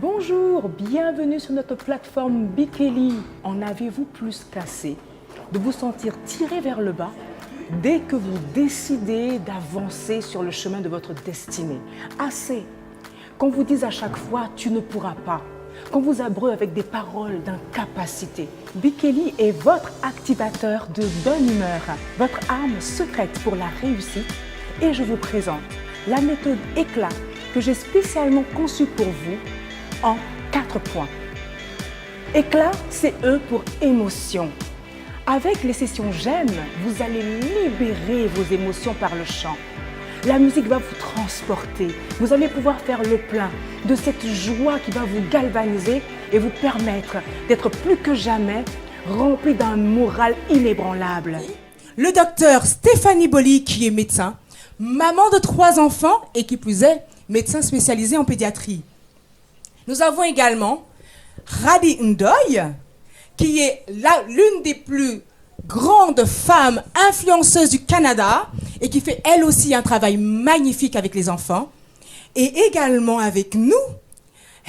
Bonjour, bienvenue sur notre plateforme Bikeli. En avez-vous plus qu'assez de vous sentir tiré vers le bas dès que vous décidez d'avancer sur le chemin de votre destinée? Assez qu'on vous dise à chaque fois « tu ne pourras pas », qu'on vous abreuve avec des paroles d'incapacité. Bikeli est votre activateur de bonne humeur, votre arme secrète pour la réussite. Et je vous présente la méthode éclat que j'ai spécialement conçue pour vous en 4 points. Éclat, c'est E pour émotion. Avec les sessions J'aime, vous allez libérer vos émotions par le chant. La musique va vous transporter. Vous allez pouvoir faire le plein de cette joie qui va vous galvaniser et vous permettre d'être plus que jamais rempli d'un moral inébranlable. Le docteur Stéphanie Boly, qui est médecin, maman de 3 enfants et qui plus est, médecin spécialisé en pédiatrie. Nous avons également Radi Ndoye, qui est l'une des plus grandes femmes influenceuses du Canada et qui fait elle aussi un travail magnifique avec les enfants. Et également avec nous,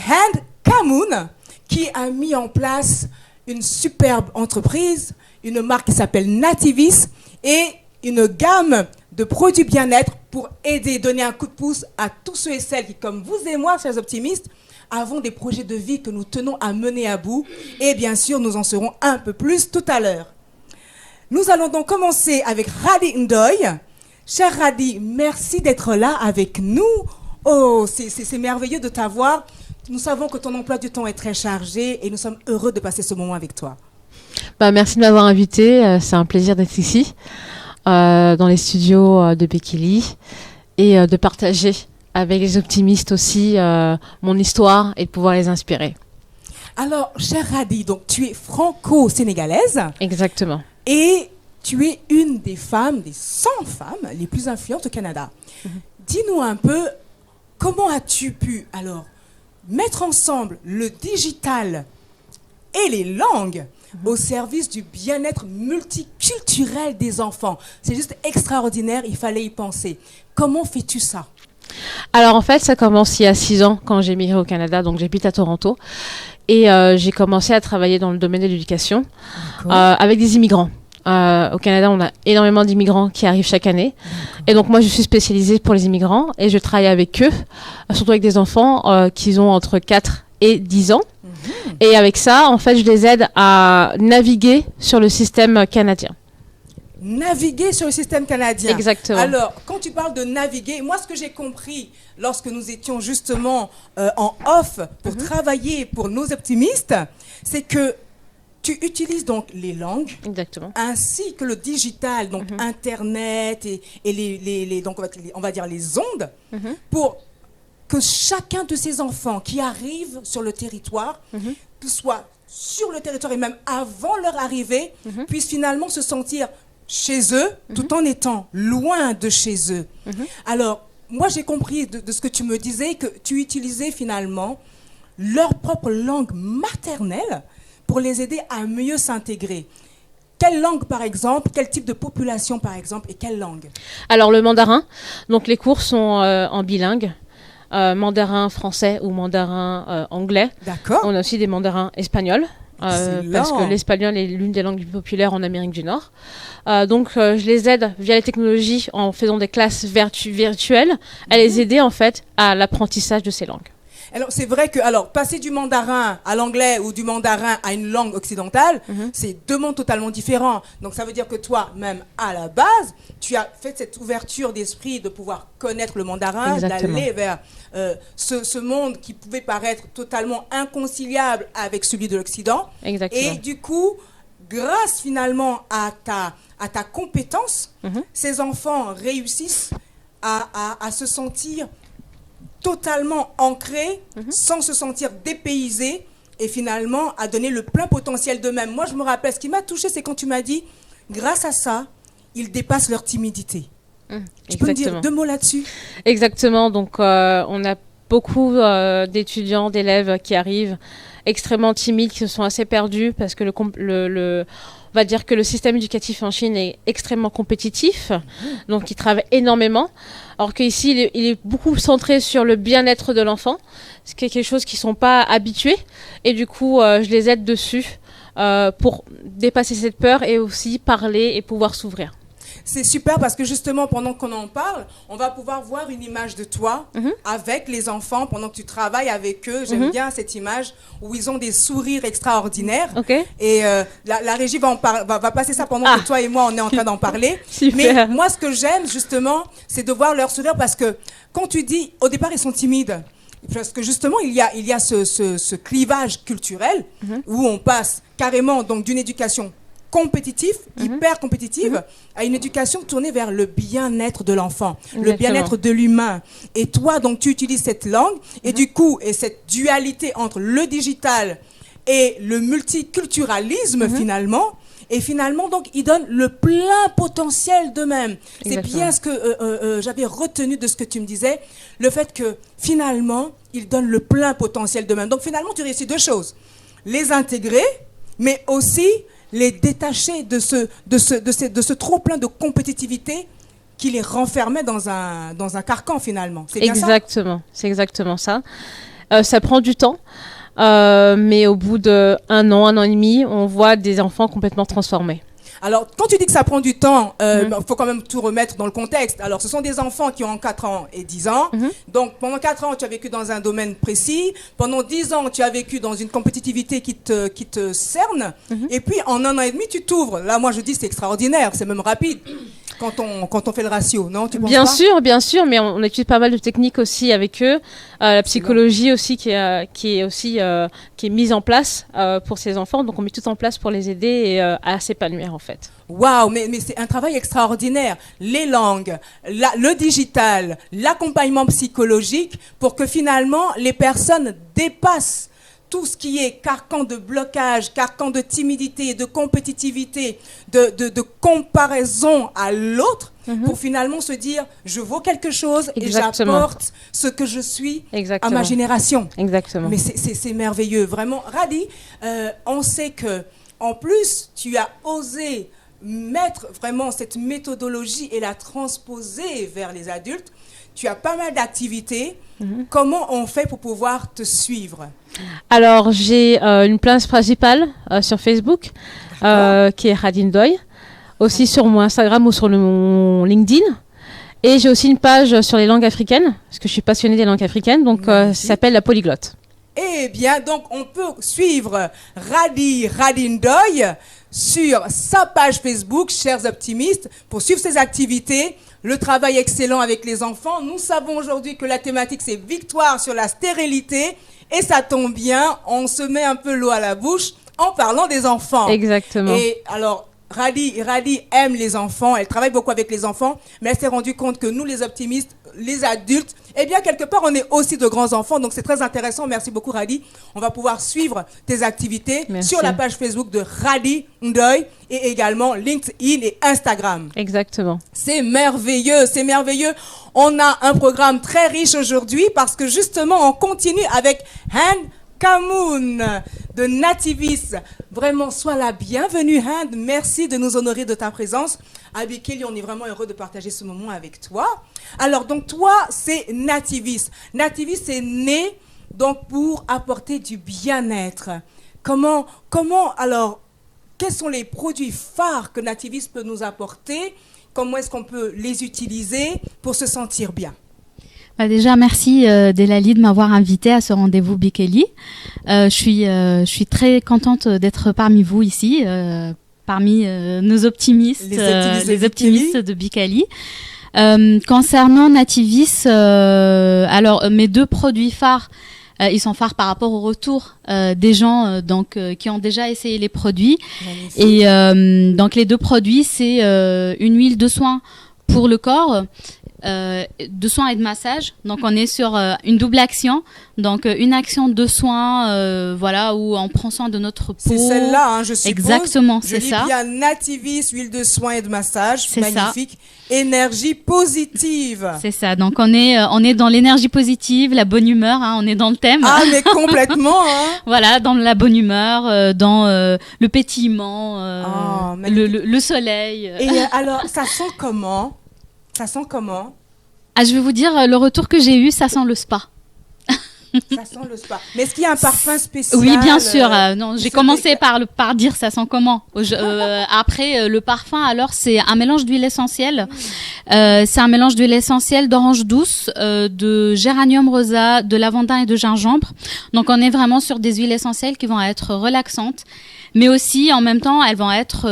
Hand Kamoun, qui a mis en place une superbe entreprise, une marque qui s'appelle Nativis et une gamme de produits bien-être pour aider, donner un coup de pouce à tous ceux et celles qui, comme vous et moi, chers optimistes, avons des projets de vie que nous tenons à mener à bout. Et bien sûr, nous en saurons un peu plus tout à l'heure. Nous allons donc commencer avec Radi Ndoye. Cher Radi, merci d'être là avec nous. Oh, c'est merveilleux de t'avoir. Nous savons que ton emploi du temps est très chargé et nous sommes heureux de passer ce moment avec toi. Merci de m'avoir invité. C'est un plaisir d'être ici, dans les studios de Bikeli, et de partager avec les optimistes aussi mon histoire et de pouvoir les inspirer. Alors, cher Radi, donc tu es franco-sénégalaise. Exactement. Et tu es une des femmes, des 100 femmes les plus influentes au Canada. Dis-nous un peu, comment as-tu pu alors mettre ensemble le digital et les langues au service du bien-être multiculturel des enfants? C'est juste extraordinaire, il fallait y penser. Comment fais-tu ça? Alors en fait, ça commence il y a 6 ans quand j'ai migré au Canada, donc j'habite à Toronto. Et j'ai commencé à travailler dans le domaine de l'éducation avec des immigrants. Au Canada, on a énormément d'immigrants qui arrivent chaque année. Et donc moi, je suis spécialisée pour les immigrants et je travaille avec eux, surtout avec des enfants qui ont entre 4 et 10 ans. Et avec ça, en fait, je les aide à naviguer sur le système canadien. Naviguer sur le système canadien. Exactement. Alors, quand tu parles de naviguer, moi, ce que j'ai compris lorsque nous étions justement en off pour travailler pour nos optimistes, c'est que tu utilises donc les langues, Exactement, ainsi que le digital, donc Internet et les donc on va dire les ondes, pour que chacun de ces enfants qui arrivent sur le territoire, que soit sur le territoire et même avant leur arrivée, puissent finalement se sentir chez eux, tout en étant loin de chez eux. Alors, moi, j'ai compris de ce que tu me disais que tu utilisais finalement leur propre langue maternelle pour les aider à mieux s'intégrer. Quelle langue, par exemple? Quel type de population, par exemple? Et quelle langue? Alors, le mandarin. Donc, les cours sont en bilingue. Mandarin français ou mandarin anglais. D'accord. On a aussi des mandarins espagnols. Parce que l'espagnol est l'une des langues les plus populaires en Amérique du Nord. Donc, je les aide via les technologies en faisant des classes virtuelles à les aider en fait à l'apprentissage de ces langues. Alors, c'est vrai que passer du mandarin à l'anglais ou du mandarin à une langue occidentale, c'est 2 mondes totalement différents. Donc, ça veut dire que toi, même à la base, tu as fait cette ouverture d'esprit de pouvoir connaître le mandarin, Exactement. d'aller vers ce monde qui pouvait paraître totalement inconciliable avec celui de l'Occident. Exactement. Et du coup, grâce finalement à ta compétence, ces enfants réussissent à se sentir totalement ancrés, sans se sentir dépaysés et finalement à donner le plein potentiel d'eux-mêmes. Moi, je me rappelle, ce qui m'a touchée, c'est quand tu m'as dit, grâce à ça, ils dépassent leur timidité. Tu peux me dire 2 mots là-dessus? Exactement. Donc, on a beaucoup d'étudiants, d'élèves qui arrivent extrêmement timides, qui se sont assez perdus parce que on va dire que le système éducatif en Chine est extrêmement compétitif, donc ils travaillent énormément, alors qu'ici il est beaucoup centré sur le bien-être de l'enfant, ce qui est quelque chose qu'ils ne sont pas habitués, et du coup je les aide dessus pour dépasser cette peur et aussi parler et pouvoir s'ouvrir. C'est super parce que justement, pendant qu'on en parle, on va pouvoir voir une image de toi avec les enfants pendant que tu travailles avec eux. J'aime bien cette image où ils ont des sourires extraordinaires. Okay. Et la régie va passer ça pendant que toi et moi, on est en train d'en parler. Super. Mais moi, ce que j'aime justement, c'est de voir leur sourire parce que quand tu dis, au départ, ils sont timides. Parce que justement, il y a ce clivage culturel où on passe carrément donc d'une éducation compétitive, hyper compétitive, à une éducation tournée vers le bien-être de l'enfant, le bien-être de l'humain. Et toi, donc, tu utilises cette langue et du coup, et cette dualité entre le digital et le multiculturalisme finalement. Et finalement, donc, ils donnent le plein potentiel d'eux-mêmes. C'est bien ce que j'avais retenu de ce que tu me disais, le fait que finalement, ils donnent le plein potentiel d'eux-mêmes. Donc finalement, tu réussis deux choses. Les intégrer, mais aussi les détacher de ce trop-plein de compétitivité qui les renfermait dans un carcan finalement. C'est bien ça ? Exactement, c'est exactement ça. Ça prend du temps. Mais au bout d'1 an, 1 an et demi, on voit des enfants complètement transformés. Alors, quand tu dis que ça prend du temps, faut quand même tout remettre dans le contexte. Alors, ce sont des enfants qui ont 4 ans et 10 ans. Donc, pendant 4 ans, tu as vécu dans un domaine précis. Pendant 10 ans, tu as vécu dans une compétitivité qui te cerne. Et puis, en 1 an et demi, tu t'ouvres. Là, moi, je dis c'est extraordinaire. C'est même rapide. Quand on fait le ratio, non? Tu penses pas? Bien sûr, mais on utilise pas mal de techniques aussi avec eux. La psychologie aussi qui est mise en place pour ces enfants. Donc on met tout en place pour les aider à s'épanouir en fait. Waouh, mais c'est un travail extraordinaire. Les langues, le digital, l'accompagnement psychologique pour que finalement les personnes dépassent tout ce qui est carcan de blocage, carcan de timidité, de compétitivité, de comparaison à l'autre, pour finalement se dire, je vaux quelque chose et j'apporte ce que je suis à ma génération. Exactement. Mais c'est merveilleux, vraiment. Radi, on sait que en plus, tu as osé mettre vraiment cette méthodologie et la transposer vers les adultes. Tu as pas mal d'activités. Comment on fait pour pouvoir te suivre? Alors, j'ai une place principale sur Facebook qui est Radi Ndoye, aussi sur mon Instagram ou sur mon LinkedIn. Et j'ai aussi une page sur les langues africaines, parce que je suis passionnée des langues africaines, donc ça s'appelle La Polyglotte. Eh bien, donc on peut suivre Radi Ndoye sur sa page Facebook, chers optimistes, pour suivre ses activités, le travail excellent avec les enfants. Nous savons aujourd'hui que la thématique, c'est victoire sur la stérilité. Et ça tombe bien, on se met un peu l'eau à la bouche en parlant des enfants. Exactement. Et alors, Radi aime les enfants, elle travaille beaucoup avec les enfants, mais elle s'est rendue compte que nous, les optimistes, les adultes, eh bien, quelque part, on est aussi de grands enfants. Donc, c'est très intéressant. Merci beaucoup, Radi. On va pouvoir suivre tes activités sur la page Facebook de Radi Ndoye et également LinkedIn et Instagram. Exactement. C'est merveilleux, c'est merveilleux. On a un programme très riche aujourd'hui parce que justement, on continue avec Hand Kamoun de Nativis. Vraiment, sois la bienvenue, Hand. Merci de nous honorer de ta présence. Abi Kelly, on est vraiment heureux de partager ce moment avec toi. Alors, donc, toi, c'est Nativis. Nativis est né donc pour apporter du bien-être. Comment, alors, quels sont les produits phares que Nativis peut nous apporter? Comment est-ce qu'on peut les utiliser pour se sentir bien? Déjà, merci Delali de m'avoir invité à ce rendez-vous Bikeli. Je suis très contente d'être parmi vous ici, parmi nos optimistes, les optimistes de Bikeli. Concernant Nativis, alors mes 2 produits phares, ils sont phares par rapport au retour des gens qui ont déjà essayé les produits. Magnifique. Et donc les 2 produits, c'est une huile de soin pour le corps. de soins et de massage. Donc on est sur une double action. Donc une action de soins, voilà, où on prend soin de notre peau. C'est celle-là, hein, je suppose. Exactement, je c'est lis ça. bien Nativis, huile de soin et de massage. C'est magnifique. Énergie positive. C'est ça. Donc on est dans l'énergie positive, la bonne humeur. Hein, on est dans le thème. Ah, mais complètement. Hein. Voilà, dans la bonne humeur, dans le pétillement, le soleil. Et alors, ça sent comment? Ça sent comment? Ah, je vais vous dire, le retour que j'ai eu, ça sent le spa. Ça sent le spa. Mais est-ce qu'il y a un parfum spécial? Oui, bien sûr. Non, j'ai commencé par dire ça sent comment. Après, le parfum, alors, c'est un mélange d'huile essentielle. C'est un mélange d'huile essentielle d'orange douce, de géranium rosa, de lavandin et de gingembre. Donc, on est vraiment sur des huiles essentielles qui vont être relaxantes. Mais aussi, en même temps, elles vont être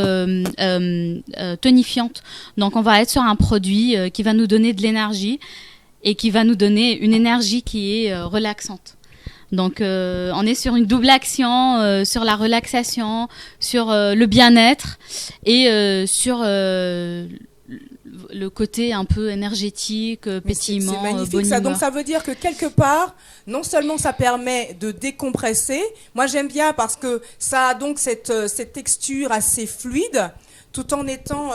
tonifiantes. Donc, on va être sur un produit qui va nous donner de l'énergie et qui va nous donner une énergie qui est relaxante. Donc, on est sur une double action, sur la relaxation, sur le bien-être et sur le côté un peu énergétique, pétillement, c'est magnifique bonne ça. humeur. Donc ça veut dire que quelque part, non seulement ça permet de décompresser, moi j'aime bien parce que ça a donc cette texture assez fluide, tout en étant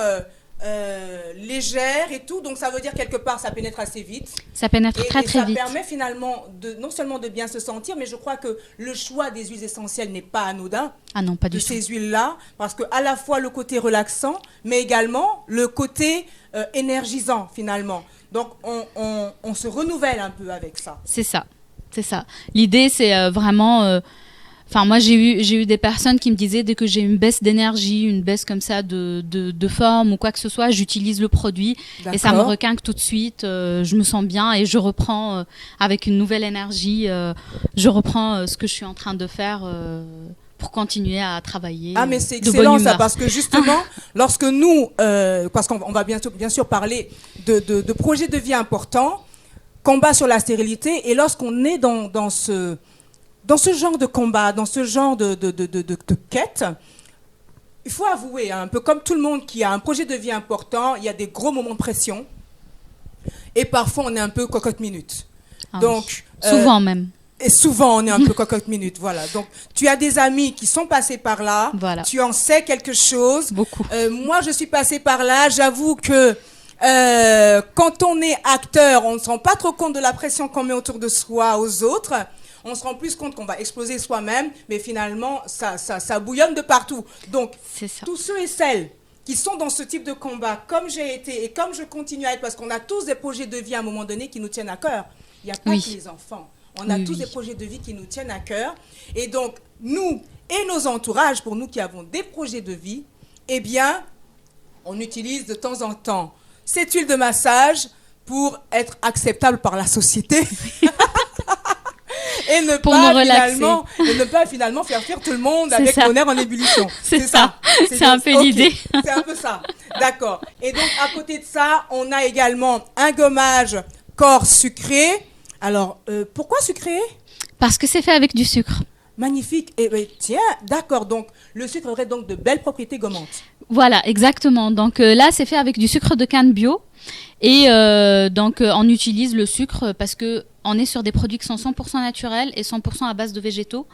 légère et tout. Donc ça veut dire quelque part ça pénètre assez vite. Ça pénètre très ça vite. permet finalement non seulement de bien se sentir, mais je crois que le choix des huiles essentielles n'est pas anodin. Ah non, pas du de tout. ces huiles-là, parce que à la fois le côté relaxant, mais également le côté énergisant finalement. Donc on se renouvelle un peu avec ça. C'est ça, c'est ça. L'idée, c'est vraiment. Enfin, moi, j'ai eu des personnes qui me disaient dès que j'ai une baisse d'énergie, une baisse comme ça de forme ou quoi que ce soit, j'utilise le produit et ça me requinque tout de suite. Je me sens bien et je reprends avec une nouvelle énergie. Je reprends ce que je suis en train de faire. Pour continuer à travailler. Ah, mais c'est excellent ça, parce que justement, lorsque nous, parce qu'on va bien sûr parler de projets de vie importants, combat sur la stérilité, et lorsqu'on est dans ce genre de combat, dans ce genre de quête, il faut avouer, hein, un peu comme tout le monde qui a un projet de vie important, il y a des gros moments de pression, et parfois on est un peu cocotte-minute. Ah, donc, oui. Souvent même. Et souvent, on est un peu cocotte-minute, voilà. Donc, tu as des amis qui sont passés par là. Voilà. Tu en sais quelque chose. Beaucoup. Moi, je suis passée par là. J'avoue que quand on est acteur, on ne se rend pas trop compte de la pression qu'on met autour de soi aux autres. On se rend plus compte qu'on va exploser soi-même. Mais finalement, ça bouillonne de partout. Donc, tous ceux et celles qui sont dans ce type de combat, comme j'ai été et comme je continue à être, parce qu'on a tous des projets de vie à un moment donné qui nous tiennent à cœur. Il n'y a pas que les enfants. On a tous des projets de vie qui nous tiennent à cœur. Et donc, nous et nos entourages, pour nous qui avons des projets de vie, eh bien, on utilise de temps en temps cette huile de massage pour être acceptable par la société. Et ne pas finalement faire fuir tout le monde avec mon air en ébullition. C'est ça. C'est un peu l'idée. C'est un peu ça. D'accord. Et donc, à côté de ça, on a également un gommage corps sucré. Alors, pourquoi sucré? Parce que c'est fait avec du sucre. Magnifique. Et tiens, d'accord. Donc, le sucre aurait donc de belles propriétés gommantes. Voilà, exactement. Donc là, c'est fait avec du sucre de canne bio. Et donc, on utilise le sucre parce que on est sur des produits qui sont 100% naturels et 100% à base de végétaux.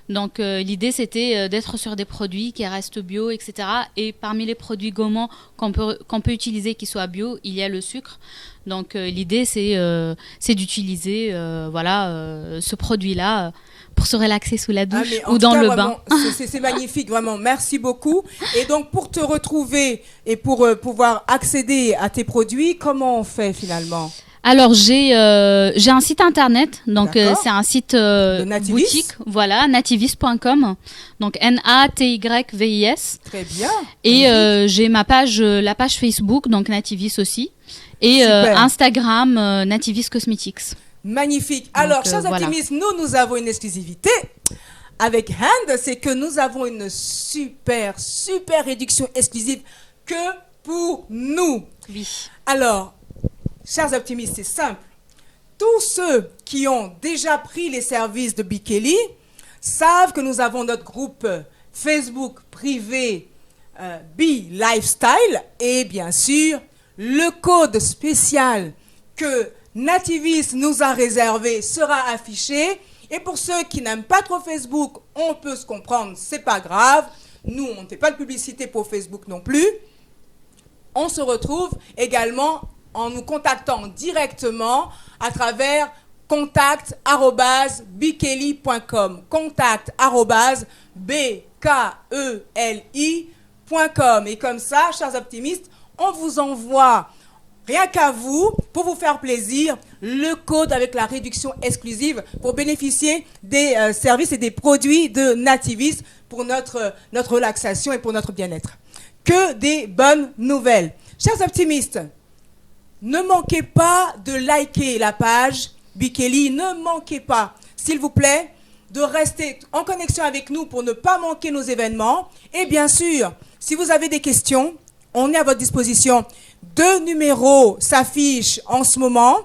Donc, l'idée, c'était d'être sur des produits qui restent bio, etc. Et parmi les produits gommants qu'on peut utiliser qui soient bio, il y a le sucre. Donc, l'idée, c'est d'utiliser ce produit-là pour se relaxer sous la douche ou dans le bain. C'est magnifique, vraiment. Merci beaucoup. Et donc, pour te retrouver et pour pouvoir accéder à tes produits, comment on fait finalement? Alors, j'ai un site internet, donc c'est un site boutique, voilà, nativis.com, donc Natyvis. Très bien. Et j'ai la page Facebook, donc Nativis aussi, et Instagram, Nativis Cosmetics. Magnifique. Alors, chers optimistes, nous avons une exclusivité avec Hand, c'est que nous avons une super réduction exclusive que pour nous. Oui. Alors, chers optimistes, c'est simple. Tous ceux qui ont déjà pris les services de Bikeli savent que nous avons notre groupe Facebook privé Be Lifestyle et bien sûr le code spécial que Nativis nous a réservé sera affiché. Et pour ceux qui n'aiment pas trop Facebook, on peut se comprendre, c'est pas grave. Nous, on ne fait pas de publicité pour Facebook non plus. On se retrouve également en nous contactant directement à travers contact@bikeli.com. contact@bkeli.com. Et comme ça, chers optimistes, on vous envoie, rien qu'à vous, pour vous faire plaisir, le code avec la réduction exclusive pour bénéficier des services et des produits de Nativis pour notre relaxation et pour notre bien-être. Que des bonnes nouvelles. Chers optimistes, ne manquez pas de liker la page Bikeli, ne manquez pas, s'il vous plaît, de rester en connexion avec nous pour ne pas manquer nos événements. Et bien sûr, si vous avez des questions, on est à votre disposition. 2 numéros s'affichent en ce moment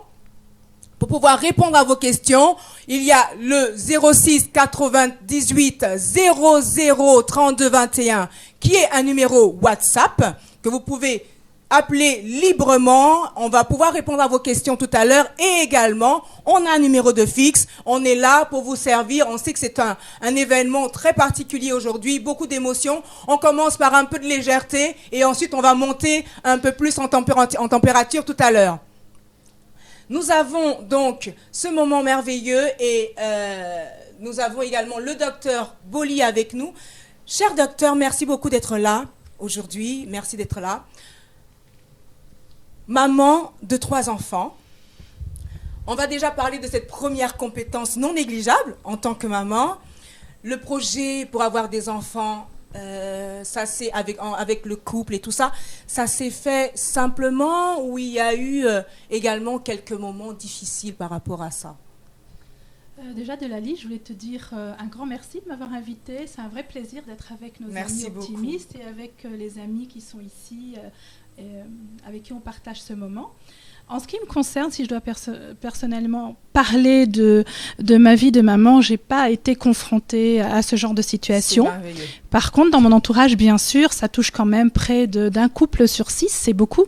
pour pouvoir répondre à vos questions. Il y a le 06 98 00 32 21 qui est un numéro WhatsApp que vous pouvez appeler librement. On va pouvoir répondre à vos questions tout à l'heure. Et également, on a un numéro de fixe. On est là pour vous servir. On sait que c'est un événement très particulier aujourd'hui. Beaucoup d'émotions. On commence par un peu de légèreté et ensuite on va monter un peu plus en température tout à l'heure. Nous avons donc ce moment merveilleux et nous avons également le docteur Boli avec nous. Cher docteur, merci beaucoup d'être là aujourd'hui. Merci d'être là. Maman de 3 enfants. On va déjà parler de cette première compétence non négligeable en tant que maman. Le projet pour avoir des enfants, ça c'est avec le couple et tout ça, ça s'est fait simplement ou il y a eu également quelques moments difficiles par rapport à ça? Déjà, Delali, je voulais te dire un grand merci de m'avoir invitée. C'est un vrai plaisir d'être avec nos amis optimistes et avec les amis qui sont ici, avec qui on partage ce moment. En ce qui me concerne, si je dois personnellement parler de ma vie de maman, je n'ai pas été confrontée à ce genre de situation. Par contre, dans mon entourage, bien sûr, ça touche quand même près d'un couple sur 6, c'est beaucoup,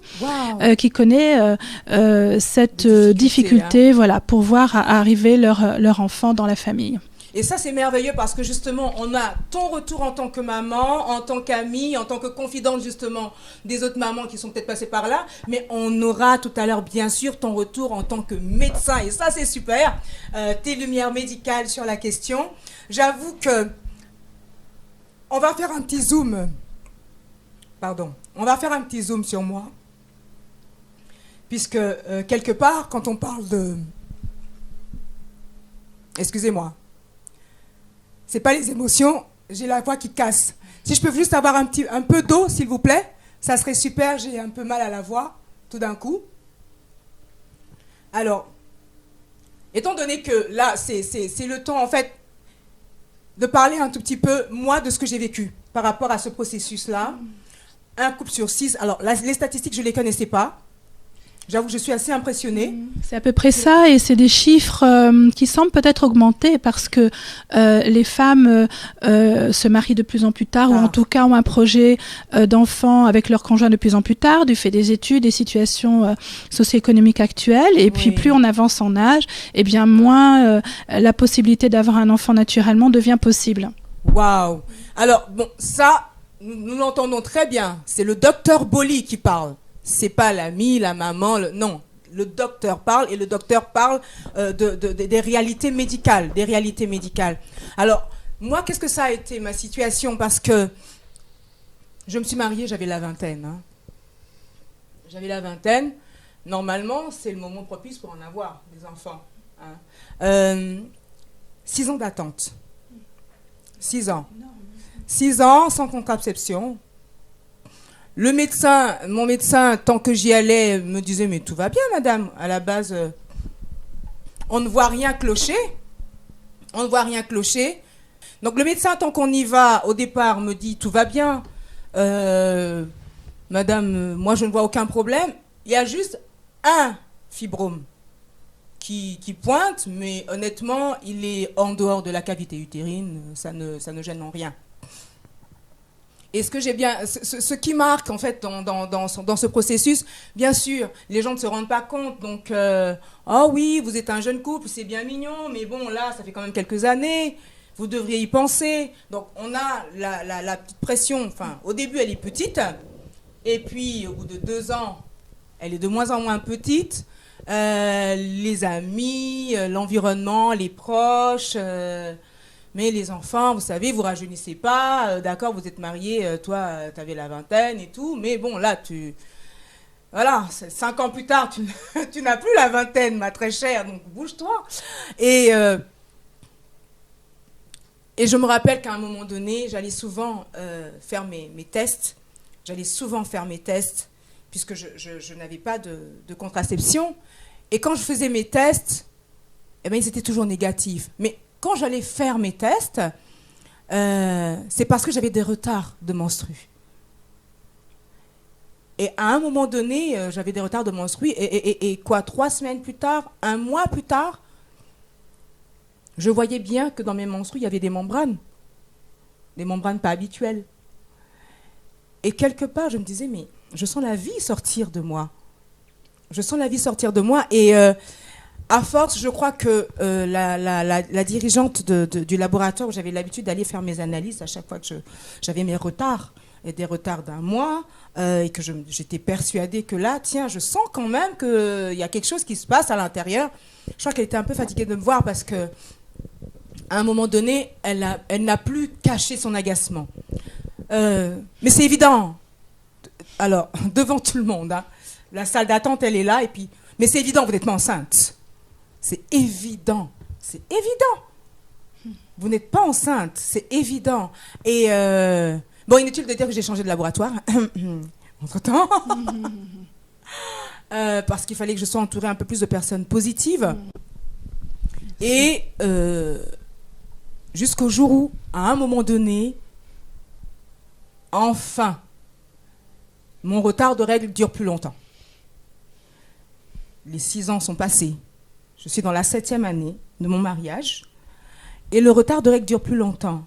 qui connaît cette difficulté, voilà, pour voir arriver leur enfant dans la famille. Et ça, c'est merveilleux parce que justement, on a ton retour en tant que maman, en tant qu'amie, en tant que confidente justement des autres mamans qui sont peut-être passées par là. Mais on aura tout à l'heure, bien sûr, ton retour en tant que médecin. Et ça, c'est super. Tes lumières médicales sur la question. J'avoue que on va faire un petit zoom. Pardon. On va faire un petit zoom sur moi. Puisque, quelque part, quand on parle de... Excusez-moi. C'est pas les émotions, j'ai la voix qui casse. Si je peux juste avoir un peu d'eau, s'il vous plaît, ça serait super, j'ai un peu mal à la voix, tout d'un coup. Alors, étant donné que là, c'est le temps, en fait, de parler un tout petit peu, moi, de ce que j'ai vécu par rapport à ce processus-là. Un couple sur 6, alors les statistiques, je ne les connaissais pas. J'avoue que je suis assez impressionnée. C'est à peu près ça, et c'est des chiffres qui semblent peut-être augmenter parce que les femmes se marient de plus en plus tard, ou en tout cas ont un projet d'enfant avec leur conjoint de plus en plus tard, du fait des études, des situations socio-économiques actuelles. Et puis plus on avance en âge, et bien moins la possibilité d'avoir un enfant naturellement devient possible. Waouh! Alors, bon, ça, nous l'entendons très bien. C'est le docteur Boli qui parle. C'est pas l'ami, la maman, non. Le docteur parle et le docteur parle des réalités médicales, Alors, moi, qu'est-ce que ça a été ma situation? Parce que je me suis mariée, j'avais la vingtaine. Hein. J'avais la vingtaine. Normalement, c'est le moment propice pour en avoir des enfants. Hein. 6 ans d'attente. 6 ans. 6 ans sans contraception. Mon médecin, tant que j'y allais, me disait « Mais tout va bien, madame. À la base, on ne voit rien clocher. On ne voit rien clocher. » Donc le médecin, tant qu'on y va, au départ, me dit « Tout va bien. Madame, moi, je ne vois aucun problème. Il y a juste un fibrome qui pointe, mais honnêtement, il est en dehors de la cavité utérine. Ça ne gêne en rien. » Et ce qui marque en fait dans ce processus, bien sûr, les gens ne se rendent pas compte. Donc, oh oui, vous êtes un jeune couple, c'est bien mignon, mais bon, là, ça fait quand même quelques années. Vous devriez y penser. Donc, on a la petite pression. Enfin, au début, elle est petite. Et puis, au bout de 2 ans, elle est de moins en moins petite. Les amis, l'environnement, les proches. Mais les enfants, vous savez, vous rajeunissez pas. D'accord, vous êtes mariés. Toi, tu avais la vingtaine et tout. Mais bon, là, voilà, 5 ans plus tard, tu n'as plus la vingtaine, ma très chère. Donc, bouge-toi. Et je me rappelle qu'à un moment donné, j'allais souvent faire mes tests. Puisque je n'avais pas de contraception. Et quand je faisais mes tests, eh bien, ils étaient toujours négatifs. Mais quand j'allais faire mes tests, c'est parce que j'avais des retards de menstrues. Et à un moment donné, j'avais des retards de menstrues. Et 3 semaines plus tard, 1 mois plus tard, je voyais bien que dans mes menstrues, il y avait des membranes pas habituelles. Et quelque part, je me disais, mais je sens la vie sortir de moi. Et à force, je crois que la dirigeante du laboratoire où j'avais l'habitude d'aller faire mes analyses à chaque fois que j'avais mes retards, et des retards d'1 mois, et que j'étais persuadée que là, tiens, je sens quand même qu'il y a quelque chose qui se passe à l'intérieur. Je crois qu'elle était un peu fatiguée de me voir parce que à un moment donné, elle n'a plus caché son agacement. Mais c'est évident. Alors, devant tout le monde, hein, la salle d'attente, elle est là, mais c'est évident, vous n'êtes pas enceinte. C'est évident. Vous n'êtes pas enceinte, c'est évident. Et bon, inutile de dire que j'ai changé de laboratoire entre-temps. Parce qu'il fallait que je sois entourée un peu plus de personnes positives. Et jusqu'au jour où, à un moment donné, enfin, mon retard de règles dure plus longtemps. Les 6 ans sont passés. Je suis dans la 7e année de mon mariage. Et le retard de règles dure plus longtemps.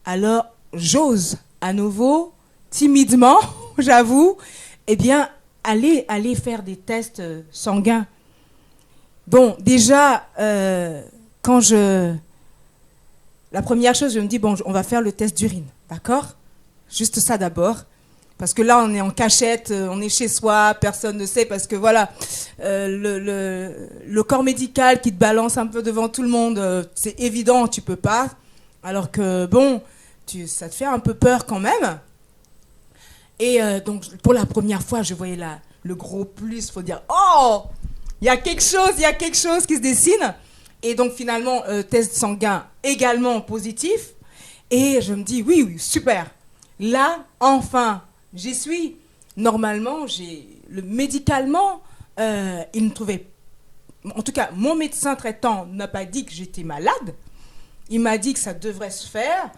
Alors, j'ose à nouveau, timidement, j'avoue, eh bien, aller faire des tests sanguins. Bon, déjà, la première chose, je me dis, bon, on va faire le test d'urine, d'accord ? Juste ça d'abord. Parce que là, on est en cachette, on est chez soi, personne ne sait, parce que voilà, le corps médical qui te balance un peu devant tout le monde, c'est évident, tu peux pas. Alors que, bon, ça te fait un peu peur quand même. Et donc, pour la première fois, je voyais le gros plus, il faut dire, oh, il y a quelque chose qui se dessine. Et donc, finalement, test sanguin également positif. Et je me dis, oui, super. Là, enfin, j'y suis. Normalement, médicalement, il ne trouvait... En tout cas, mon médecin traitant n'a pas dit que j'étais malade. Il m'a dit que ça devrait se faire.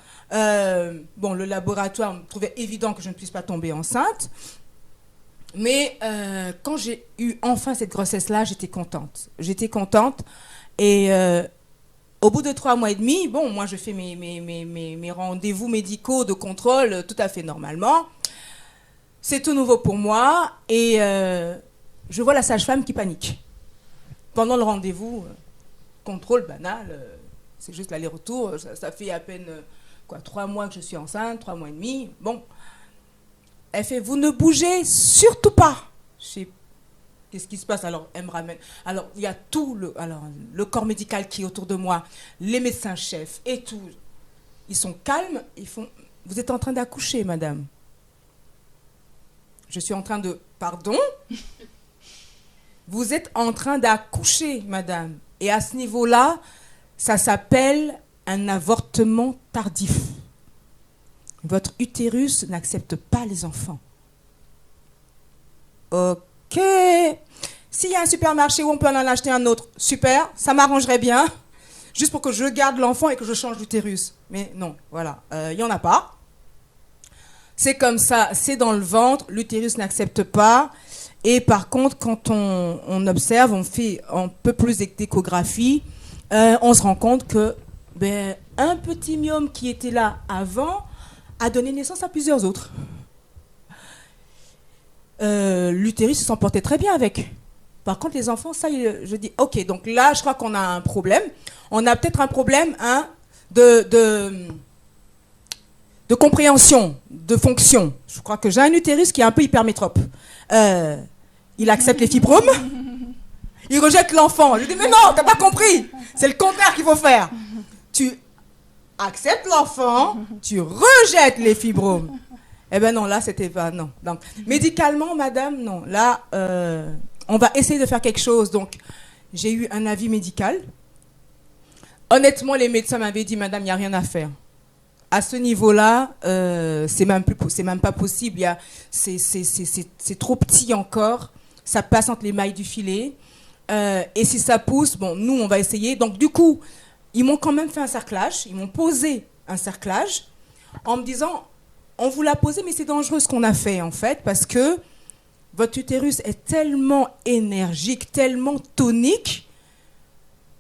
Bon, le laboratoire me trouvait évident que je ne puisse pas tomber enceinte. Mais quand j'ai eu enfin cette grossesse-là, j'étais contente. Et au bout de 3 mois et demi, bon, moi, je fais mes rendez-vous médicaux de contrôle tout à fait normalement. C'est tout nouveau pour moi. Et je vois la sage-femme qui panique. Pendant le rendez-vous, contrôle banal, c'est juste l'aller-retour. Ça fait à peine 3 mois que je suis enceinte, 3 mois et demi. Bon. Elle fait, vous ne bougez surtout pas. Je sais, qu'est-ce qui se passe? Alors, elle me ramène. Alors, il y a tout le corps médical qui est autour de moi, les médecins-chefs et tout. Ils sont calmes, ils font, vous êtes en train d'accoucher, madame. Je suis en train de, pardon? Vous êtes en train d'accoucher, madame. Et à ce niveau-là, ça s'appelle un avortement tardif. Votre utérus n'accepte pas les enfants. Ok. S'il y a un supermarché où on peut en acheter un autre, super, ça m'arrangerait bien. Juste pour que je garde l'enfant et que je change d'utérus. Mais non, voilà, il n'y en a pas. C'est comme ça, c'est dans le ventre, l'utérus n'accepte pas. Et par contre, quand on observe, on fait un peu plus d'échographie, on se rend compte que un petit myome qui était là avant a donné naissance à plusieurs autres. L'utérus s'en portait très bien avec. Par contre, les enfants, ça, je dis, ok, donc là, je crois qu'on a un problème. On a peut-être un problème de compréhension, de fonction. Je crois que j'ai un utérus qui est un peu hypermétrope. Il accepte les fibromes. Il rejette l'enfant. Je dis, mais non, t'as pas compris. C'est le contraire qu'il faut faire. Tu acceptes l'enfant, tu rejettes les fibromes. Eh bien non, là, c'était pas... Non. Donc, médicalement, madame, non. Là, on va essayer de faire quelque chose. Donc, j'ai eu un avis médical. Honnêtement, les médecins m'avaient dit, madame, il n'y a rien à faire. À ce niveau-là, c'est même pas possible. C'est trop petit encore. Ça passe entre les mailles du filet. Et si ça pousse, bon, nous, on va essayer. Donc, du coup, ils m'ont quand même fait un cerclage. Ils m'ont posé un cerclage en me disant, on vous l'a posé, mais c'est dangereux ce qu'on a fait, en fait, parce que votre utérus est tellement énergique, tellement tonique,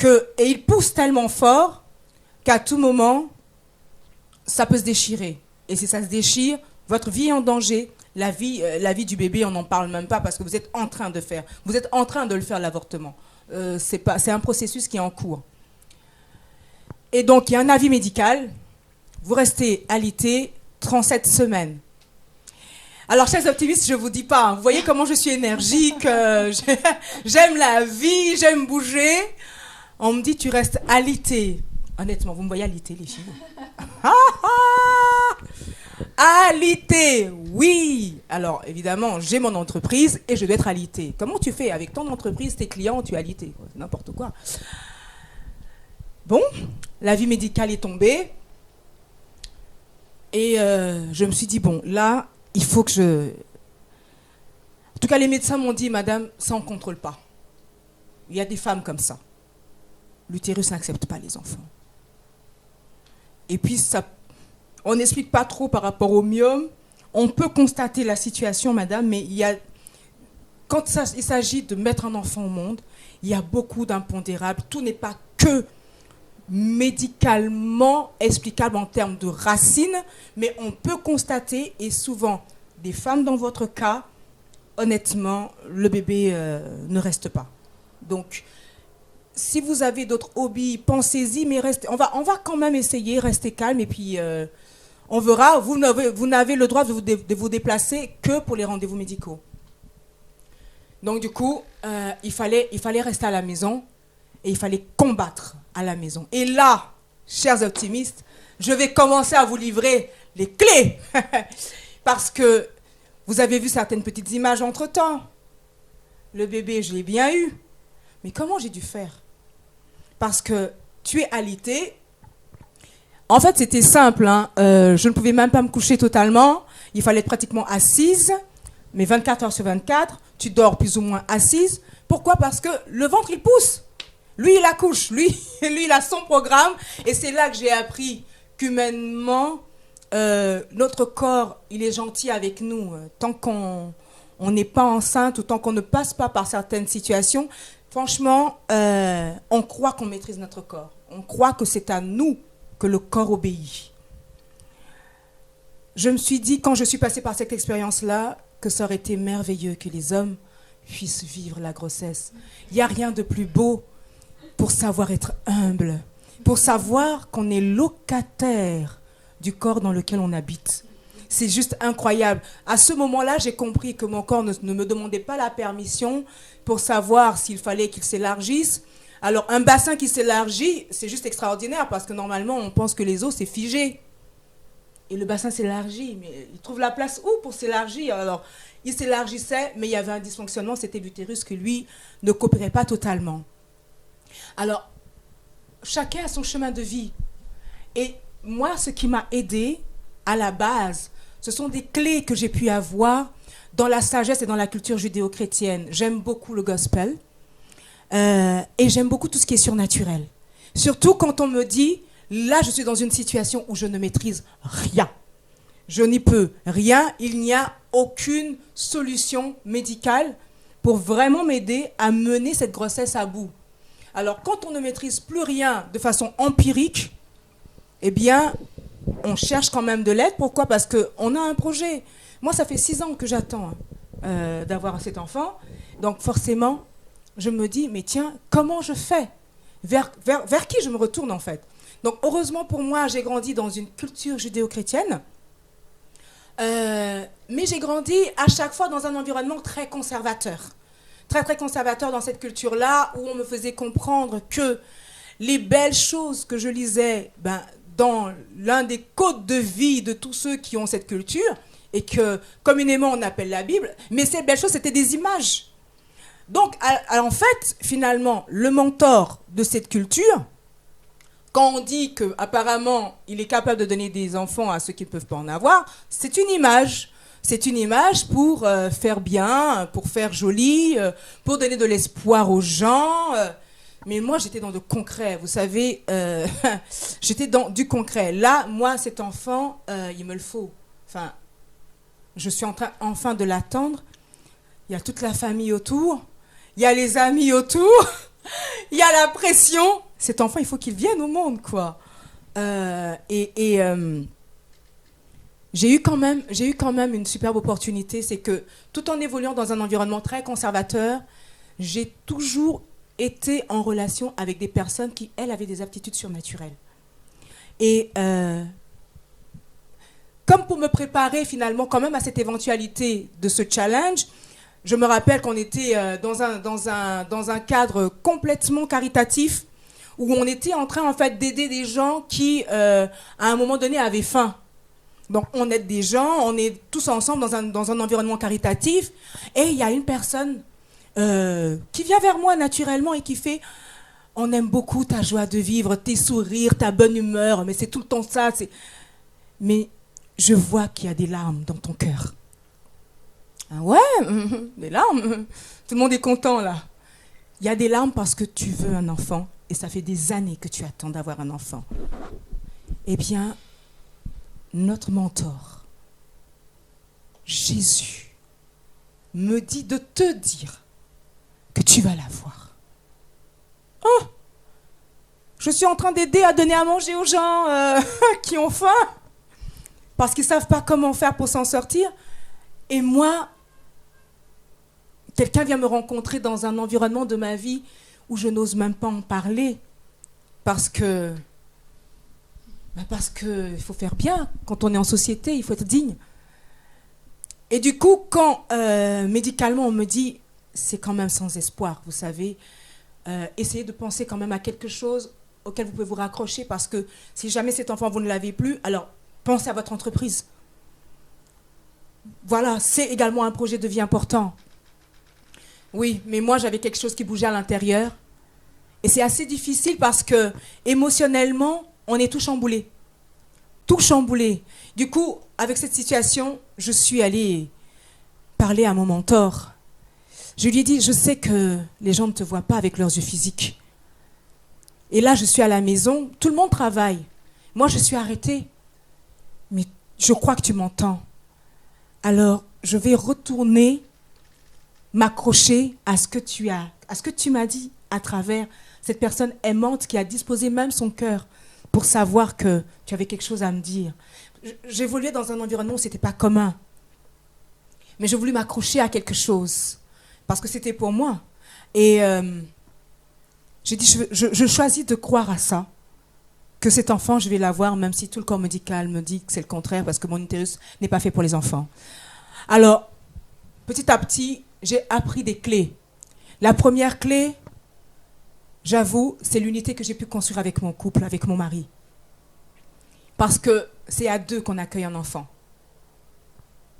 et il pousse tellement fort qu'à tout moment, ça peut se déchirer. Et si ça se déchire, votre vie est en danger. La vie du bébé, on n'en parle même pas parce que vous êtes en train de le faire, l'avortement. C'est un processus qui est en cours. Et donc, il y a un avis médical. Vous restez alité 37 semaines. Alors, chers optimistes, je ne vous dis pas, vous voyez comment je suis énergique, j'aime la vie, j'aime bouger. On me dit, tu restes alité. Honnêtement, vous me voyez alité, les filles. Alité, oui. Alors, évidemment, j'ai mon entreprise et je dois être alité. Comment tu fais avec ton entreprise, tes clients, tu es alité? C'est n'importe quoi. Bon, l'avis médical est tombé. Et je me suis dit, bon, là, il faut que je... En tout cas, les médecins m'ont dit, madame, ça, on ne contrôle pas. Il y a des femmes comme ça. L'utérus n'accepte pas les enfants. Et puis, on n'explique pas trop par rapport au myome. On peut constater la situation, madame, mais quand il s'agit de mettre un enfant au monde, il y a beaucoup d'impondérables. Tout n'est pas que médicalement explicable en termes de racines, mais on peut constater, et souvent, des femmes dans votre cas, honnêtement, le bébé ne reste pas. Donc, si vous avez d'autres hobbies, pensez-y, mais on va quand même essayer, rester calme, et puis on verra. Vous n'avez le droit de vous déplacer que pour les rendez-vous médicaux. Donc du coup, il fallait rester à la maison, et il fallait combattre à la maison. Et là, chers optimistes, je vais commencer à vous livrer les clés, parce que vous avez vu certaines petites images entre-temps. Le bébé, je l'ai bien eu, mais comment j'ai dû faire? Parce que tu es alité. En fait, c'était simple. Je ne pouvais même pas me coucher totalement. Il fallait être pratiquement assise. Mais 24 heures sur 24, tu dors plus ou moins assise. Pourquoi? Parce que le ventre, il pousse. Lui, il accouche. Lui, il a son programme. Et c'est là que j'ai appris qu'humainement, notre corps, il est gentil avec nous. Tant qu'on n'est pas enceinte ou tant qu'on ne passe pas par certaines situations, franchement, on croit qu'on maîtrise notre corps. On croit que c'est à nous que le corps obéit. Je me suis dit, quand je suis passée par cette expérience-là, que ça aurait été merveilleux que les hommes puissent vivre la grossesse. Il n'y a rien de plus beau pour savoir être humble, pour savoir qu'on est locataire du corps dans lequel on habite. C'est juste incroyable. À ce moment-là, j'ai compris que mon corps ne me demandait pas la permission pour savoir s'il fallait qu'il s'élargisse. Alors, un bassin qui s'élargit, c'est juste extraordinaire parce que normalement, on pense que les os, c'est figé. Et le bassin s'élargit, mais il trouve la place où pour s'élargir? Alors, il s'élargissait, mais il y avait un dysfonctionnement, c'était l'utérus qui, lui, ne coopérait pas totalement. Alors, chacun a son chemin de vie. Et moi, ce qui m'a aidé à la base, ce sont des clés que j'ai pu avoir dans la sagesse et dans la culture judéo-chrétienne. J'aime beaucoup le gospel et j'aime beaucoup tout ce qui est surnaturel. Surtout quand on me dit, là, je suis dans une situation où je ne maîtrise rien. Je n'y peux rien. Il n'y a aucune solution médicale pour vraiment m'aider à mener cette grossesse à bout. Alors, quand on ne maîtrise plus rien de façon empirique, eh bien, on cherche quand même de l'aide. Pourquoi? Parce qu'on a un projet. Moi, ça fait 6 ans que j'attends d'avoir cet enfant. Donc forcément, je me dis, mais tiens, comment je fais? Vers qui je me retourne en fait? Donc heureusement pour moi, j'ai grandi dans une culture judéo-chrétienne. Mais j'ai grandi à chaque fois dans un environnement très conservateur. Très, très conservateur dans cette culture-là, où on me faisait comprendre que les belles choses que je lisais dans l'un des codes de vie de tous ceux qui ont cette culture, et que communément on appelle la Bible, mais ces belles choses, c'était des images. Donc, en fait, finalement, le mentor de cette culture, quand on dit qu'apparemment, il est capable de donner des enfants à ceux qui ne peuvent pas en avoir, c'est une image. C'est une image pour faire bien, pour faire joli, pour donner de l'espoir aux gens. Mais moi, j'étais dans le concret, vous savez. J'étais dans du concret. Là, moi, cet enfant, il me le faut. Enfin, je suis en train enfin de l'attendre. Il y a toute la famille autour. Il y a les amis autour. Il y a la pression. Cet enfant, il faut qu'il vienne au monde, quoi. J'ai eu quand même une superbe opportunité, c'est que tout en évoluant dans un environnement très conservateur, j'ai toujours été en relation avec des personnes qui, elles, avaient des aptitudes surnaturelles. Et comme pour me préparer finalement quand même à cette éventualité de ce challenge, je me rappelle qu'on était dans un cadre complètement caritatif, où on était en train en fait d'aider des gens qui, à un moment donné, avaient faim. Donc, on aide des gens, on est tous ensemble dans un environnement caritatif. Et il y a une personne qui vient vers moi naturellement et qui fait « On aime beaucoup ta joie de vivre, tes sourires, ta bonne humeur, mais c'est tout le temps ça. » Mais je vois qu'il y a des larmes dans ton cœur. Ah ouais, des larmes. Tout le monde est content là. Il y a des larmes parce que tu veux un enfant et ça fait des années que tu attends d'avoir un enfant. Eh bien, notre mentor, Jésus, me dit de te dire que tu vas l'avoir. Oh, je suis en train d'aider à donner à manger aux gens qui ont faim parce qu'ils ne savent pas comment faire pour s'en sortir. Et moi, quelqu'un vient me rencontrer dans un environnement de ma vie où je n'ose même pas en parler parce que il faut faire bien. Quand on est en société, il faut être digne. Et du coup, quand médicalement on me dit c'est quand même sans espoir, vous savez, essayez de penser quand même à quelque chose auquel vous pouvez vous raccrocher, parce que si jamais cet enfant vous ne l'avez plus, alors pensez à votre entreprise. Voilà, c'est également un projet de vie important. Oui, mais moi j'avais quelque chose qui bougeait à l'intérieur. Et c'est assez difficile parce que émotionnellement, on est tout chamboulé. Tout chamboulé. Du coup, avec cette situation, je suis allée parler à mon mentor. Je lui ai dit, je sais que les gens ne te voient pas avec leurs yeux physiques. Et là, je suis à la maison, tout le monde travaille. Moi, je suis arrêtée. Mais je crois que tu m'entends. Alors, je vais retourner m'accrocher à ce que tu m'as dit à travers cette personne aimante qui a disposé même son cœur pour savoir que tu avais quelque chose à me dire. J'évoluais dans un environnement où ce n'était pas commun. Mais je voulais m'accrocher à quelque chose parce que c'était pour moi. Et j'ai dit, je choisis de croire à ça, que cet enfant, je vais l'avoir, même si tout le corps médical me dit que c'est le contraire, parce que mon utérus n'est pas fait pour les enfants. Alors, petit à petit, j'ai appris des clés. La première clé, j'avoue, c'est l'unité que j'ai pu construire avec mon couple, avec mon mari. Parce que c'est à deux qu'on accueille un enfant.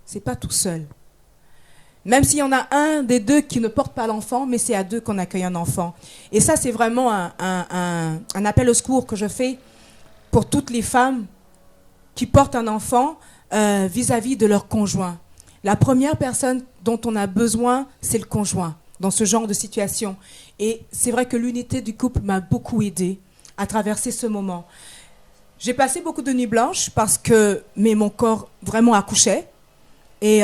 C'est pas tout seul. Même s'il y en a un des deux qui ne porte pas l'enfant, mais c'est à deux qu'on accueille un enfant. Et ça, c'est vraiment un appel au secours que je fais pour toutes les femmes qui portent un enfant vis-à-vis de leur conjoint. La première personne dont on a besoin, c'est le conjoint, dans ce genre de situation. Et c'est vrai que l'unité du couple m'a beaucoup aidée à traverser ce moment. J'ai passé beaucoup de nuits blanches parce que mon corps vraiment accouchait. Et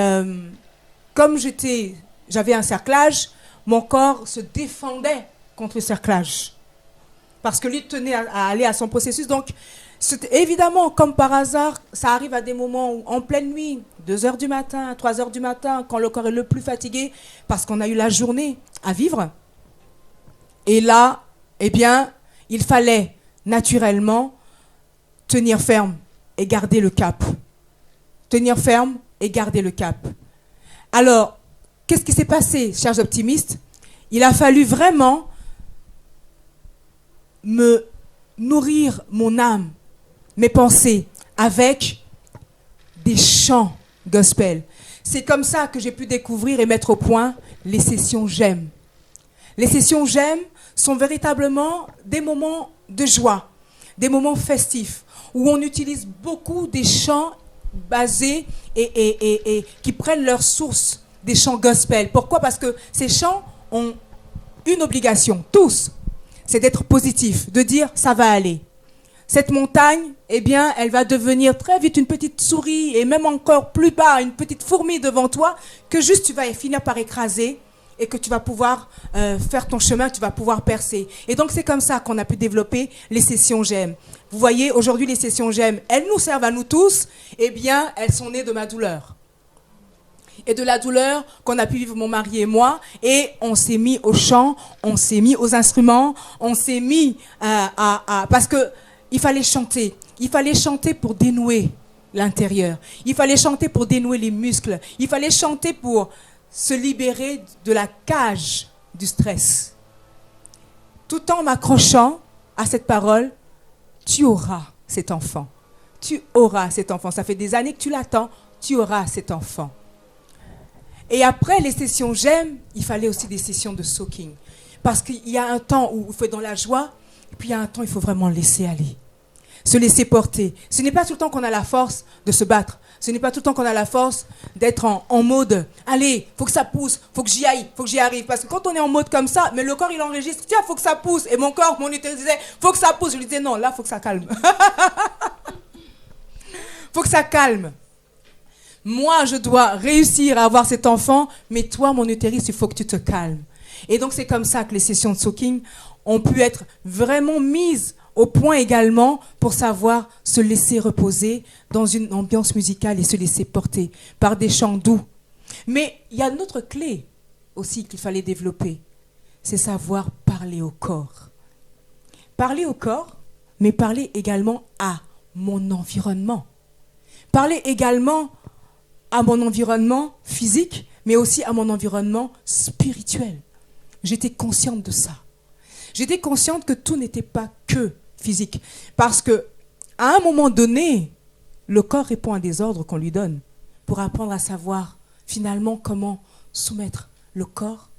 comme j'avais un cerclage, mon corps se défendait contre le cerclage. Parce que lui tenait à aller à son processus. Donc, Évidemment, comme par hasard, ça arrive à des moments où, en pleine nuit, 2 heures du matin, 3 heures du matin, quand le corps est le plus fatigué, parce qu'on a eu la journée à vivre. Et là, eh bien, il fallait naturellement tenir ferme et garder le cap. Tenir ferme et garder le cap. Alors, qu'est-ce qui s'est passé, chers optimistes? Il a fallu vraiment me nourrir mon âme, mes pensées, avec des chants gospel. C'est comme ça que j'ai pu découvrir et mettre au point les sessions J'aime. Les sessions J'aime sont véritablement des moments de joie, des moments festifs, où on utilise beaucoup des chants basés et qui prennent leur source des chants gospel. Pourquoi? Parce que ces chants ont une obligation, tous, c'est d'être positif, de dire ça va aller. Cette montagne, eh bien, elle va devenir très vite une petite souris et même encore plus bas, une petite fourmi devant toi que juste tu vas finir par écraser et que tu vas pouvoir faire ton chemin, tu vas pouvoir percer. Et donc, c'est comme ça qu'on a pu développer les sessions J'aime. Vous voyez, aujourd'hui, les sessions J'aime, elles nous servent à nous tous. Eh bien, elles sont nées de ma douleur. Et de la douleur qu'on a pu vivre mon mari et moi. Et on s'est mis au chant, on s'est mis aux instruments, on s'est mis parce que il fallait chanter. Il fallait chanter pour dénouer l'intérieur. Il fallait chanter pour dénouer les muscles. Il fallait chanter pour se libérer de la cage du stress. Tout en m'accrochant à cette parole, tu auras cet enfant. Tu auras cet enfant. Ça fait des années que tu l'attends. Tu auras cet enfant. Et après les sessions J'aime, il fallait aussi des sessions de soaking. Parce qu'il y a un temps où il faut être dans la joie, et puis il y a un temps où il faut vraiment laisser aller. Se laisser porter. Ce n'est pas tout le temps qu'on a la force de se battre. Ce n'est pas tout le temps qu'on a la force d'être en mode « Allez, faut que ça pousse, faut que j'y aille, faut que j'y arrive. » Parce que quand on est en mode comme ça, mais le corps il enregistre « Tiens, faut que ça pousse. » Et mon corps, mon utérus disait « Faut que ça pousse. » Je lui disais « Non, là, faut que ça calme. » Faut que ça calme. Moi, je dois réussir à avoir cet enfant, mais toi, mon utérus, il faut que tu te calmes. Et donc, c'est comme ça que les sessions de soaking ont pu être vraiment mises au point également pour savoir se laisser reposer dans une ambiance musicale et se laisser porter par des chants doux. Mais il y a une autre clé aussi qu'il fallait développer, c'est savoir parler au corps. Parler au corps, mais parler également à mon environnement. Parler également à mon environnement physique, mais aussi à mon environnement spirituel. J'étais consciente de ça. J'étais consciente que tout n'était pas que physique. Parce que, à un moment donné, le corps répond à des ordres qu'on lui donne pour apprendre à savoir finalement comment soumettre le corps,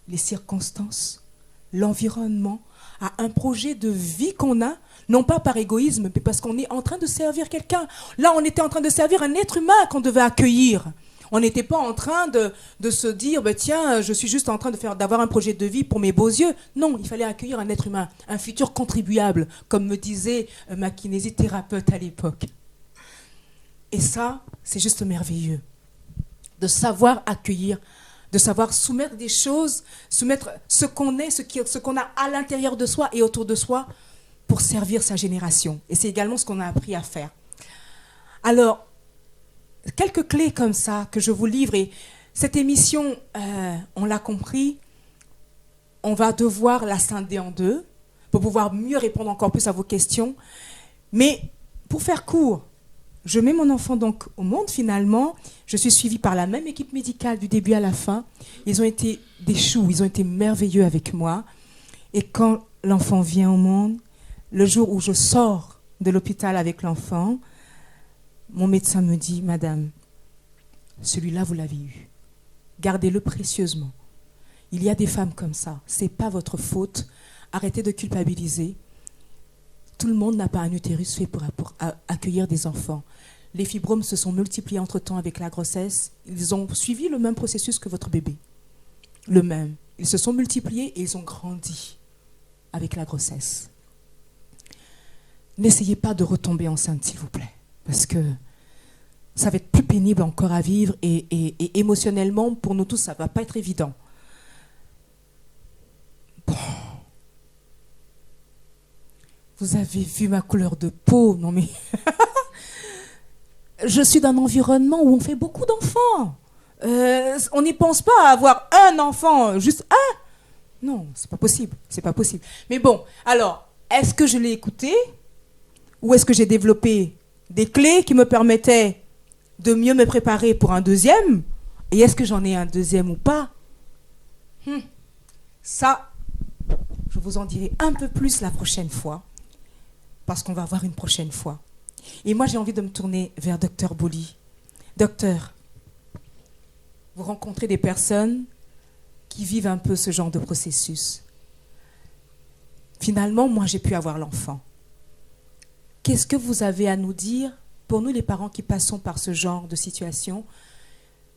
les circonstances, l'environnement à un projet de vie qu'on a, non pas par égoïsme, mais parce qu'on est en train de servir quelqu'un. Là, on était en train de servir un être humain qu'on devait accueillir. On n'était pas en train de se dire, bah, tiens, je suis juste en train d'avoir un projet de vie pour mes beaux yeux. Non, il fallait accueillir un être humain, un futur contribuable, comme me disait ma kinésithérapeute à l'époque. Et ça, c'est juste merveilleux. De savoir accueillir, de savoir soumettre des choses, soumettre ce qu'on est, ce qu'on a à l'intérieur de soi et autour de soi pour servir sa génération. Et c'est également ce qu'on a appris à faire. Alors, quelques clés comme ça que je vous livre. Et cette émission, on l'a compris, on va devoir la scinder en deux pour pouvoir mieux répondre encore plus à vos questions. Mais pour faire court, je mets mon enfant donc au monde finalement. Je suis suivie par la même équipe médicale du début à la fin. Ils ont été des choux, ils ont été merveilleux avec moi. Et quand l'enfant vient au monde, le jour où je sors de l'hôpital avec l'enfant, mon médecin me dit, madame, celui-là, vous l'avez eu. Gardez-le précieusement. Il y a des femmes comme ça. Ce n'est pas votre faute. Arrêtez de culpabiliser. Tout le monde n'a pas un utérus fait pour accueillir des enfants. Les fibromes se sont multipliés entre-temps avec la grossesse. Ils ont suivi le même processus que votre bébé. Le même. Ils se sont multipliés et ils ont grandi avec la grossesse. N'essayez pas de retomber enceinte, s'il vous plaît. Parce que ça va être plus pénible encore à vivre et émotionnellement, pour nous tous, ça ne va pas être évident. Bon. vous avez vu ma couleur de peau. Non mais... Je suis dans un environnement où on fait beaucoup d'enfants. On n'y pense pas à avoir un enfant, juste un. Non, c'est pas possible. C'est pas possible. Mais bon, alors, est-ce que je l'ai écouté ou est-ce que j'ai développé des clés qui me permettaient de mieux me préparer pour un deuxième? Et est-ce que j'en ai un deuxième ou pas? Ça, je vous en dirai un peu plus la prochaine fois, parce qu'on va voir une prochaine fois. Et moi, j'ai envie de me tourner vers Dr Boli. Docteur, vous rencontrez des personnes qui vivent un peu ce genre de processus. Finalement, moi, j'ai pu avoir l'enfant. Qu'est-ce que vous avez à nous dire, pour nous les parents qui passons par ce genre de situation?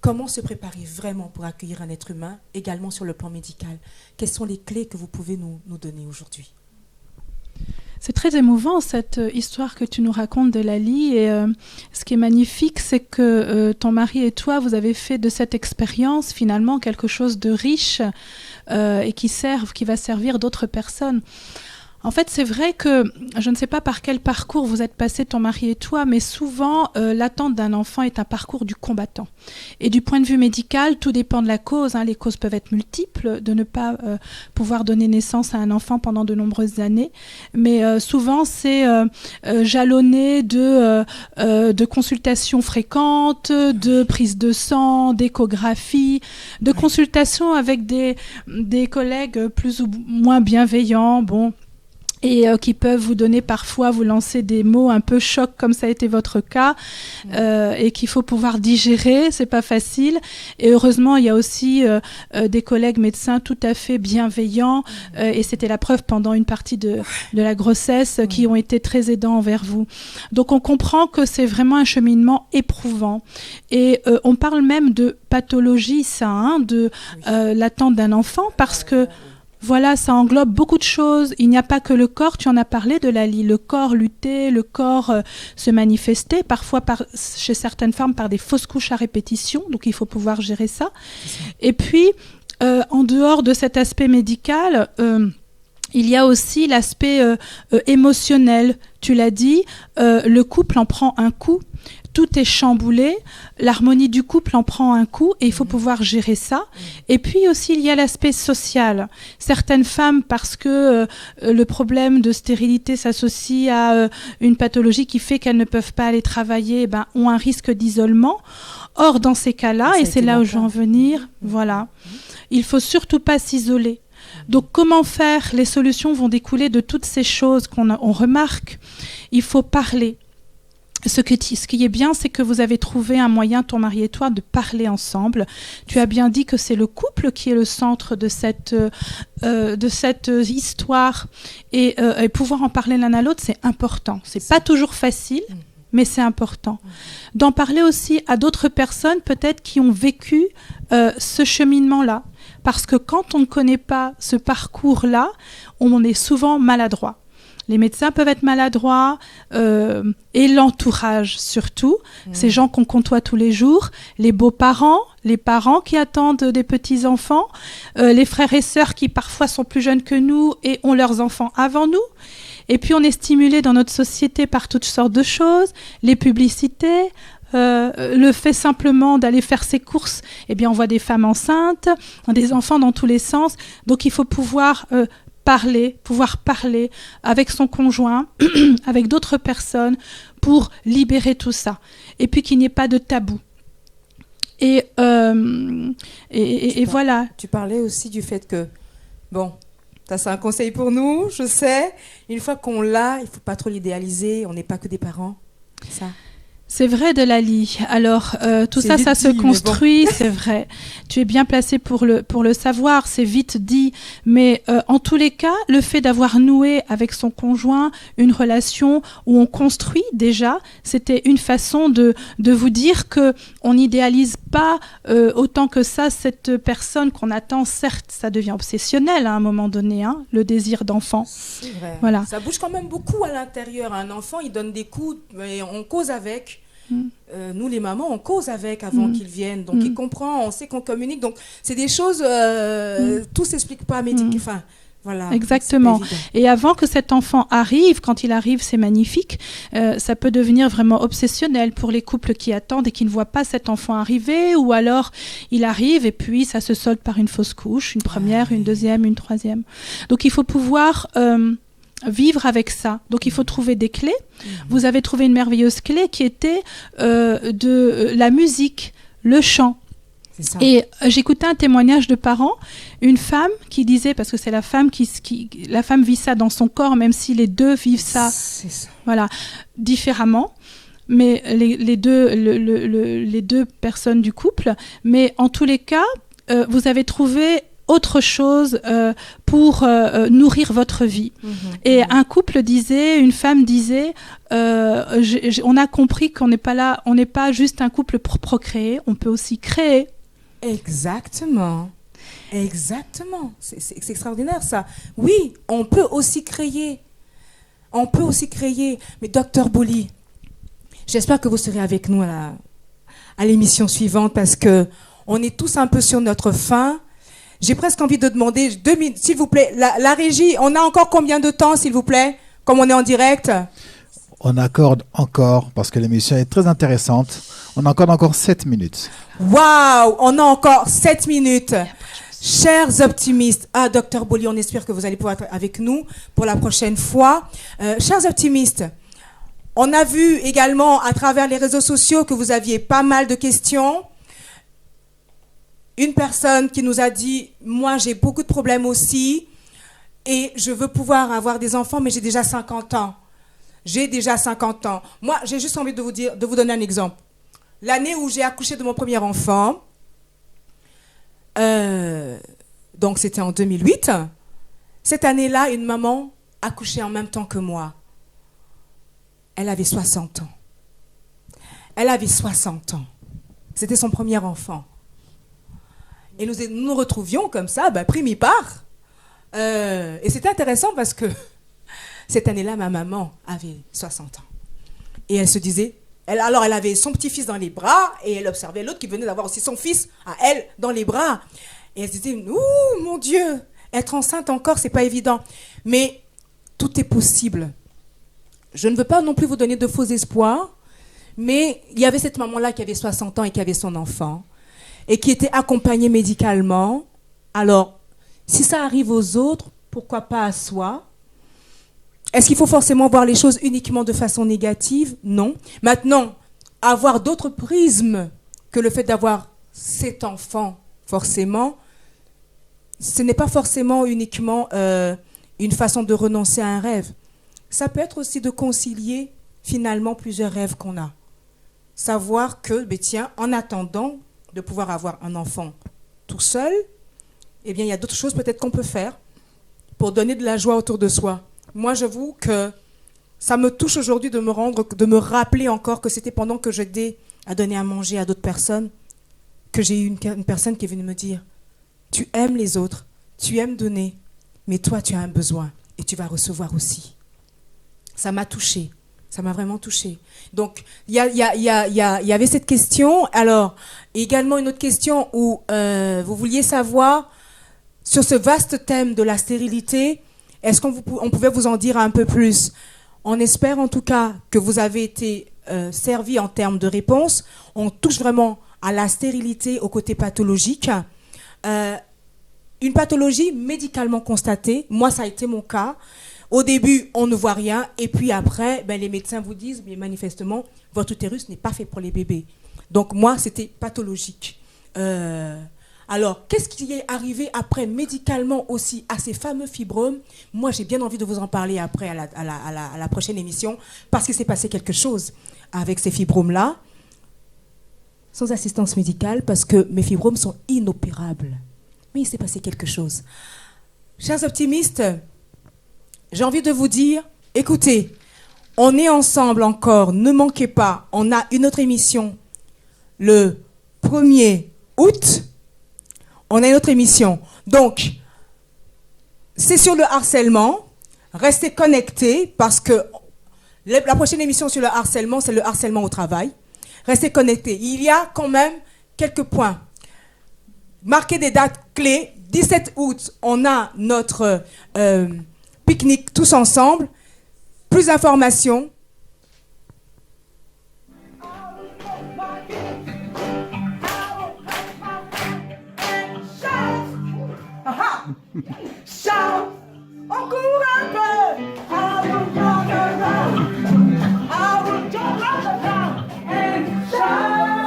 Comment se préparer vraiment pour accueillir un être humain, également sur le plan médical? Quelles sont les clés que vous pouvez nous donner aujourd'hui? C'est très émouvant cette histoire que tu nous racontes de Lali, et ce qui est magnifique, c'est que ton mari et toi, vous avez fait de cette expérience finalement quelque chose de riche et qui va servir d'autres personnes. En fait, c'est vrai que je ne sais pas par quel parcours vous êtes passés, ton mari et toi, mais souvent, l'attente d'un enfant est un parcours du combattant. Et du point de vue médical, tout dépend de la cause. Les causes peuvent être multiples, de ne pas pouvoir donner naissance à un enfant pendant de nombreuses années. Mais souvent, c'est jalonné de consultations fréquentes, de prises de sang, d'échographie, de consultations avec des collègues plus ou moins bienveillants. Bon. Et qui peuvent vous donner parfois, vous lancer des mots un peu chocs, comme ça a été votre cas, et qu'il faut pouvoir digérer, c'est pas facile. Et heureusement, il y a aussi des collègues médecins tout à fait bienveillants, et c'était la preuve pendant une partie de la grossesse, qui ont été très aidants envers vous. Donc on comprend que c'est vraiment un cheminement éprouvant. Et on parle même de pathologie, de l'attente d'un enfant, parce que voilà, ça englobe beaucoup de choses. Il n'y a pas que le corps, tu en as parlé de Lali. Le corps lutter, le corps se manifester, parfois chez certaines femmes par des fausses couches à répétition, donc il faut pouvoir gérer ça. Et puis, en dehors de cet aspect médical, il y a aussi l'aspect émotionnel. Tu l'as dit, le couple en prend un coup. Tout est chamboulé, l'harmonie du couple en prend un coup et il faut pouvoir gérer ça. Et puis aussi, il y a l'aspect social. Certaines femmes, parce que le problème de stérilité s'associe à une pathologie qui fait qu'elles ne peuvent pas aller travailler, ont un risque d'isolement. Or, dans ces cas-là, et c'est là où je veux en venir, voilà, il faut surtout pas s'isoler. Donc, comment faire? Les solutions vont découler de toutes ces choses qu'on remarque. Il faut parler. Ce qui est bien, c'est que vous avez trouvé un moyen, ton mari et toi, de parler ensemble. Tu as bien dit que c'est le couple qui est le centre de cette histoire. Et pouvoir en parler l'un à l'autre, c'est important. C'est pas toujours facile, mais c'est important. D'en parler aussi à d'autres personnes, peut-être, qui ont vécu ce cheminement-là. Parce que quand on ne connaît pas ce parcours-là, on est souvent maladroit. Les médecins peuvent être maladroits, et l'entourage surtout, ces gens qu'on côtoie tous les jours, les beaux-parents, les parents qui attendent des petits-enfants, les frères et sœurs qui parfois sont plus jeunes que nous et ont leurs enfants avant nous. Et puis on est stimulé dans notre société par toutes sortes de choses, les publicités, le fait simplement d'aller faire ses courses, on voit des femmes enceintes, des enfants dans tous les sens. Donc il faut pouvoir pouvoir parler avec son conjoint, avec d'autres personnes, pour libérer tout ça. Et puis qu'il n'y ait pas de tabou. Et voilà. Tu parlais aussi du fait que, ça c'est un conseil pour nous, je sais, une fois qu'on l'a, il ne faut pas trop l'idéaliser, on n'est pas que des parents, ça. C'est vrai, de Lali. Alors, tout ça se construit, c'est vrai. Tu es bien placé pour le savoir, c'est vite dit. Mais en tous les cas, le fait d'avoir noué avec son conjoint une relation où on construit déjà, c'était une façon de vous dire que on n'idéalise pas autant que ça cette personne qu'on attend. Certes, ça devient obsessionnel à un moment donné, le désir d'enfant. C'est vrai. Voilà. Ça bouge quand même beaucoup à l'intérieur. Un enfant, il donne des coups, mais on cause avec. Nous les mamans on cause avec avant qu'ils viennent, donc il comprend, on sait qu'on communique, donc c'est des choses, tout s'explique pas Voilà. Exactement. Et avant que cet enfant arrive, quand il arrive, c'est magnifique, ça peut devenir vraiment obsessionnel pour les couples qui attendent et qui ne voient pas cet enfant arriver, ou alors il arrive et puis ça se solde par une fausse couche, une première, une deuxième, une troisième. Donc il faut pouvoir vivre avec ça. Donc il faut trouver des clés. Vous avez trouvé une merveilleuse clé qui était de la musique, le chant. Et j'écoutais un témoignage de parents, une femme qui disait, parce que c'est la femme la femme vit ça dans son corps, même si les deux vivent ça, voilà, différemment, mais les deux personnes du couple, mais en tous les cas, vous avez trouvé autre chose pour nourrir votre vie. Et un couple disait, une femme disait, on a compris qu'on n'est pas là, on n'est pas juste un couple pour procréer, on peut aussi créer. Exactement. C'est extraordinaire ça. Oui, on peut aussi créer. Mais Dr Boly, j'espère que vous serez avec nous à l'émission suivante parce que on est tous un peu sur notre faim. J'ai presque envie de demander 2 minutes, s'il vous plaît. La régie, on a encore combien de temps, s'il vous plaît, comme on est en direct? On accorde encore, parce que l'émission est très intéressante, on accorde encore 7 minutes. Waouh, on a encore 7 minutes. Chers optimistes, Dr Boly, on espère que vous allez pouvoir être avec nous pour la prochaine fois. Chers optimistes, on a vu également à travers les réseaux sociaux que vous aviez pas mal de questions. Une personne qui nous a dit, moi j'ai beaucoup de problèmes aussi et je veux pouvoir avoir des enfants, mais j'ai déjà 50 ans. Moi, j'ai juste envie de vous donner un exemple. L'année où j'ai accouché de mon premier enfant, donc c'était en 2008, cette année-là, une maman accouchait en même temps que moi. Elle avait 60 ans. C'était son premier enfant. Et nous nous retrouvions comme ça, primi-part. Et c'était intéressant parce que cette année-là, ma maman avait 60 ans. Et elle se disait, elle avait son petit-fils dans les bras et elle observait l'autre qui venait d'avoir aussi son fils à elle dans les bras. Et elle se disait, ouh, mon Dieu, être enceinte encore, c'est pas évident. Mais tout est possible. Je ne veux pas non plus vous donner de faux espoirs, mais il y avait cette maman-là qui avait 60 ans et qui avait son enfant et qui était accompagnée médicalement. Alors, si ça arrive aux autres, pourquoi pas à soi? Est-ce qu'il faut forcément voir les choses uniquement de façon négative? Non. Maintenant, avoir d'autres prismes que le fait d'avoir cet enfant, forcément, ce n'est pas forcément uniquement une façon de renoncer à un rêve. Ça peut être aussi de concilier finalement plusieurs rêves qu'on a. Savoir que, tiens, en attendant de pouvoir avoir un enfant tout seul, eh bien, il y a d'autres choses peut-être qu'on peut faire pour donner de la joie autour de soi. Moi, j'avoue que ça me touche aujourd'hui de me rappeler encore que c'était pendant que j'aidais à donner à manger à d'autres personnes que j'ai eu une personne qui est venue me dire « Tu aimes les autres, tu aimes donner, mais toi, tu as un besoin et tu vas recevoir aussi. » Ça m'a touchée. Ça m'a vraiment touchée. Donc, il y avait cette question. Alors, également une autre question où vous vouliez savoir sur ce vaste thème de la stérilité, est-ce qu'on pouvait vous en dire un peu plus? On espère en tout cas que vous avez été servi en termes de réponse. On touche vraiment à la stérilité au côté pathologique. Une pathologie médicalement constatée. Moi, ça a été mon cas. Au début, on ne voit rien. Et puis après, les médecins vous disent, mais manifestement, votre utérus n'est pas fait pour les bébés. Donc moi, c'était pathologique. Alors, qu'est-ce qui est arrivé après médicalement aussi à ces fameux fibromes? Moi, j'ai bien envie de vous en parler après à la prochaine émission parce qu'il s'est passé quelque chose avec ces fibromes-là, sans assistance médicale, parce que mes fibromes sont inopérables. Mais il s'est passé quelque chose. Chers optimistes, j'ai envie de vous dire, écoutez, on est ensemble encore, ne manquez pas, on a une autre émission le 1er août. On a une autre émission. Donc, c'est sur le harcèlement. Restez connectés parce que la prochaine émission sur le harcèlement, c'est le harcèlement au travail. Restez connectés. Il y a quand même quelques points. Marquez des dates clés 17 août, on a notre pique-nique tous ensemble. Plus d'informations. Shout, on court un peu. I will run around. I will jump up and down and shout.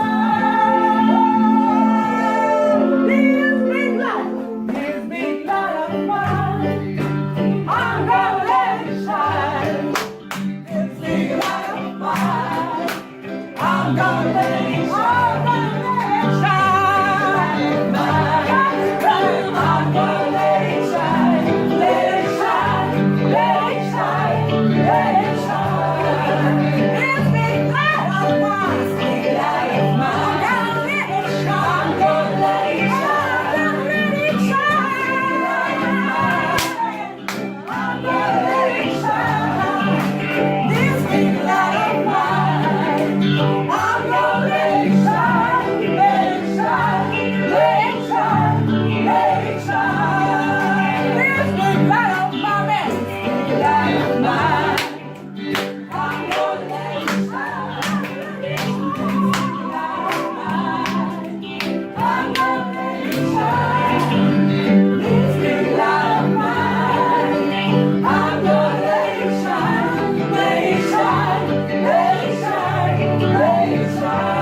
This big light of mine, I'm gonna let it shine. This big light of mine, I'm gonna let it shine. I'm gonna let it shine. Let it shine, let it shine, let it shine. This big light of mine, big light of mine, I'm gonna let it shine. I'm gonna let it shine. I'm gonna let it shine. This big light of mine, I'm gonna let it shine. Let it shine, let it shine, let it shine. This big light of mine, big light of mine, I'm gonna let it shine. This big light of mine, I'm gonna let it shine. This big light of mine, I'm gonna let it shine. Let it shine, let it shine, let it shine.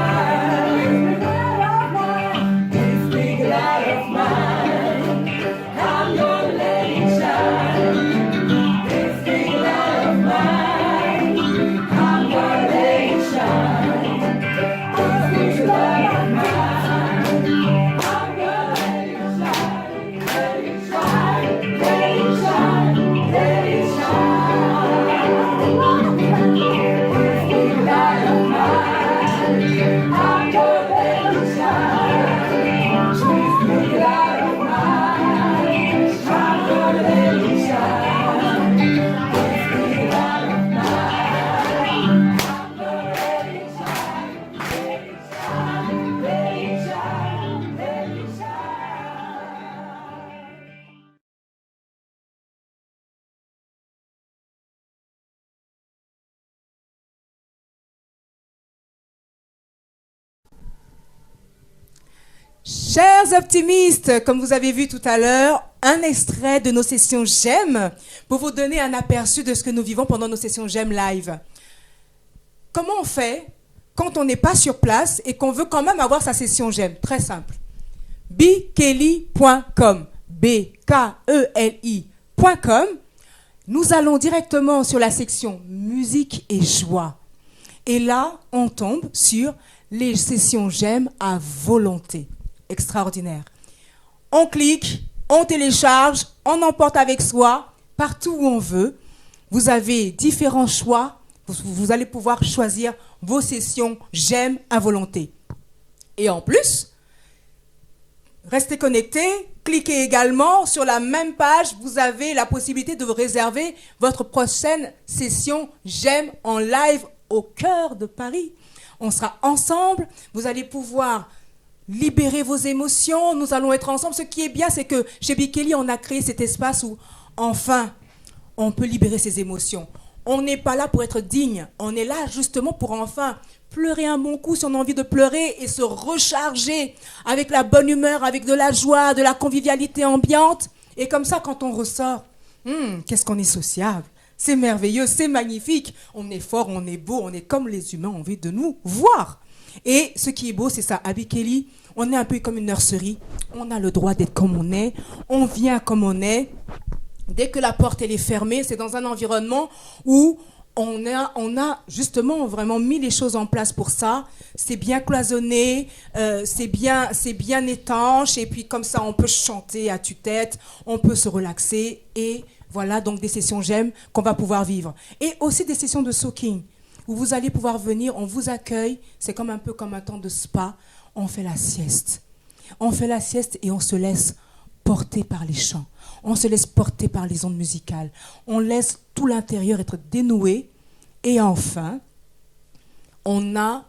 This big light of mine, I'm gonna let it shine. This big light of mine, I'm gonna let it shine. This big light of mine, I'm gonna let it shine. Let it shine, let it shine, let it shine. This big light of mine, I'm gonna let it shine. This big light of mine, I'm gonna let it shine. This big light of mine, I'm gonna let it shine. Let it shine, let it shine, let it shine. Chers optimistes, comme vous avez vu tout à l'heure, un extrait de nos sessions GEM pour vous donner un aperçu de ce que nous vivons pendant nos sessions GEM live. Comment on fait quand on n'est pas sur place et qu'on veut quand même avoir sa session GEM? Très simple. bikeli.com, B-K-E-L-I.com. Nous allons directement sur la section musique et joie. Et là, on tombe sur les sessions GEM à volonté. Extraordinaire. On clique, on télécharge, on emporte avec soi, partout où on veut. Vous avez différents choix. Vous allez pouvoir choisir vos sessions GEM à volonté. Et en plus, restez connectés, cliquez également sur la même page. Vous avez la possibilité de vous réserver votre prochaine session GEM en live au cœur de Paris. On sera ensemble. Vous allez pouvoir libérer vos émotions. Nous allons être ensemble. Ce qui est bien, c'est que chez Bikeli, on a créé cet espace où, enfin, on peut libérer ses émotions. On n'est pas là pour être digne. On est là justement pour enfin pleurer un bon coup si on a envie de pleurer et se recharger avec la bonne humeur, avec de la joie, de la convivialité ambiante. Et comme ça, quand on ressort, qu'est-ce qu'on est sociable. C'est merveilleux, c'est magnifique. On est fort, on est beau, on est comme les humains ont envie de nous voir. Et ce qui est beau, c'est ça. À Bikeli, on est un peu comme une nurserie. On a le droit d'être comme on est. On vient comme on est. Dès que la porte elle est fermée, c'est dans un environnement où on a justement vraiment mis les choses en place pour ça. C'est bien cloisonné, c'est bien étanche. Et puis comme ça, on peut chanter à tue-tête, on peut se relaxer. Et voilà donc des sessions GEM qu'on va pouvoir vivre. Et aussi des sessions de soaking où vous allez pouvoir venir, on vous accueille. C'est comme un peu comme un temps de spa. On fait la sieste. On fait la sieste et on se laisse porter par les chants. On se laisse porter par les ondes musicales. On laisse tout l'intérieur être dénoué. Et enfin, on a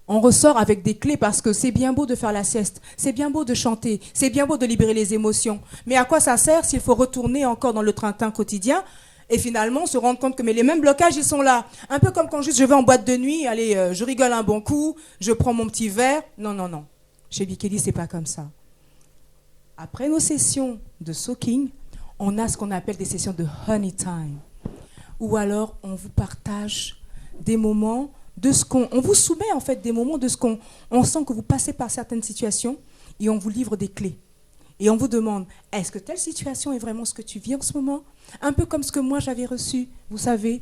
on ressort avec des clés parce que c'est bien beau de faire la sieste, c'est bien beau de chanter, c'est bien beau de libérer les émotions. Mais à quoi ça sert s'il faut retourner encore dans le train-train quotidien et finalement se rendre compte que mais les mêmes blocages, ils sont là. Un peu comme quand juste je vais en boîte de nuit, allez, je rigole un bon coup, je prends mon petit verre. Non, non, non. Chez Bikeli, c'est pas comme ça. Après nos sessions de soaking, on a ce qu'on appelle des sessions de honey time. Ou alors, on vous partage des moments de ce qu'on... On vous soumet en fait des moments de ce qu'on... On sent que vous passez par certaines situations et on vous livre des clés. Et on vous demande, est-ce que telle situation est vraiment ce que tu vis en ce moment? Un peu comme ce que moi j'avais reçu. Vous savez,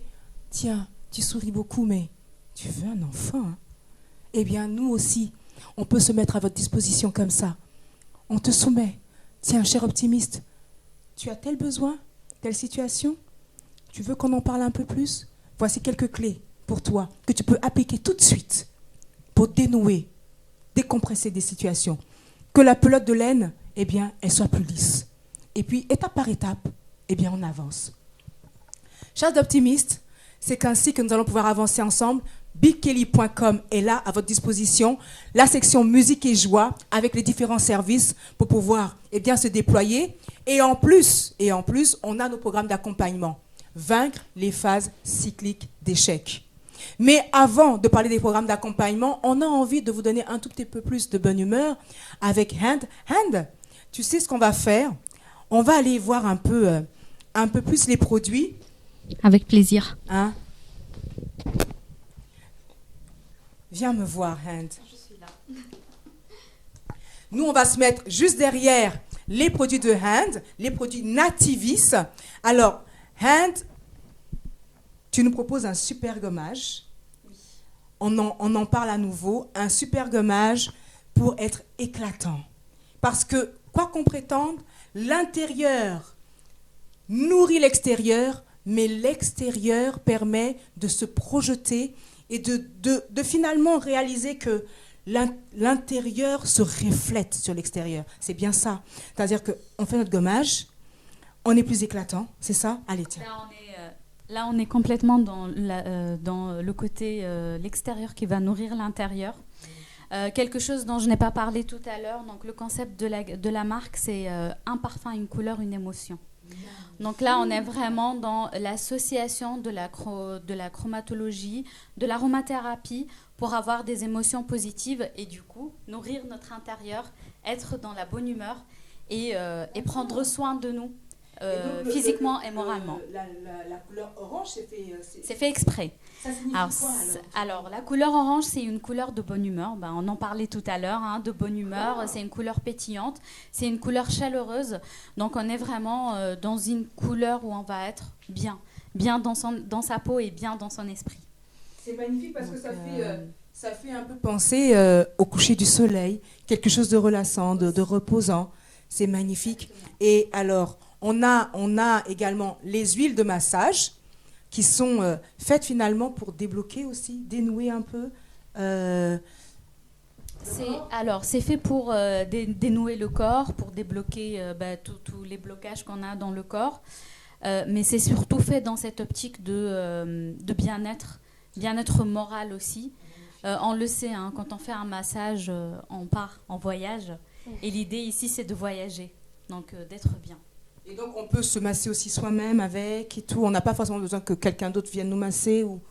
tiens, tu souris beaucoup, mais tu veux un enfant, hein? Eh bien, nous aussi, on peut se mettre à votre disposition comme ça. On te soumet. Tiens, cher optimiste, tu as tel besoin, telle situation? Tu veux qu'on en parle un peu plus? Voici quelques clés pour toi que tu peux appliquer tout de suite pour dénouer, décompresser des situations. Que la pelote de laine, eh bien, elle soit plus lisse. Et puis, étape par étape, eh bien, on avance. Chers optimistes, c'est qu'ainsi que nous allons pouvoir avancer ensemble. BigKelly.com est là à votre disposition, la section musique et joie avec les différents services pour pouvoir eh bien, se déployer. Et en plus, on a nos programmes d'accompagnement. Vaincre les phases cycliques d'échec. Mais avant de parler des programmes d'accompagnement, on a envie de vous donner un tout petit peu plus de bonne humeur avec Hand. Hand, tu sais ce qu'on va faire? On va aller voir un peu plus les produits. Avec plaisir. Hein? Viens me voir, Hand. Je suis là. Nous, on va se mettre juste derrière les produits de Hand, les produits Nativis. Alors, Hand, tu nous proposes un super gommage. Oui. On en parle à nouveau. Un super gommage pour être éclatant. Parce que, quoi qu'on prétende, l'intérieur nourrit l'extérieur, mais l'extérieur permet de se projeter et de finalement réaliser que l'intérieur se reflète sur l'extérieur. C'est bien ça. C'est-à-dire qu'on fait notre gommage, on est plus éclatant, c'est ça? Allez, tiens. Là, on est complètement dans le côté, l'extérieur qui va nourrir l'intérieur. Quelque chose dont je n'ai pas parlé tout à l'heure, donc le concept de la marque, c'est un parfum, une couleur, une émotion. Donc là, on est vraiment dans l'association de la chromatologie, de l'aromathérapie pour avoir des émotions positives et du coup, nourrir notre intérieur, être dans la bonne humeur et prendre soin de nous physiquement et moralement. La couleur orange, c'est fait exprès. Ça signifie quoi alors, la couleur orange, c'est une couleur de bonne humeur. Ben, on en parlait tout à l'heure, hein, de bonne humeur. C'est une couleur pétillante, c'est une couleur chaleureuse. Donc, on est vraiment dans une couleur où on va être bien dans sa peau et bien dans son esprit. C'est magnifique parce que ça fait un peu penser au coucher du soleil, quelque chose de relaxant, de reposant. C'est magnifique. Et alors, on a également les huiles de massage qui sont faites finalement pour débloquer aussi, dénouer un peu. C'est fait pour dénouer le corps, pour débloquer tous les blocages qu'on a dans le corps. Mais c'est surtout fait dans cette optique de bien-être moral aussi. On le sait, hein, quand on fait un massage, on part en voyage. Et l'idée ici, c'est de voyager, donc d'être bien. Et donc, on peut se masser aussi soi-même avec et tout. On n'a pas forcément besoin que quelqu'un d'autre vienne nous masser ou...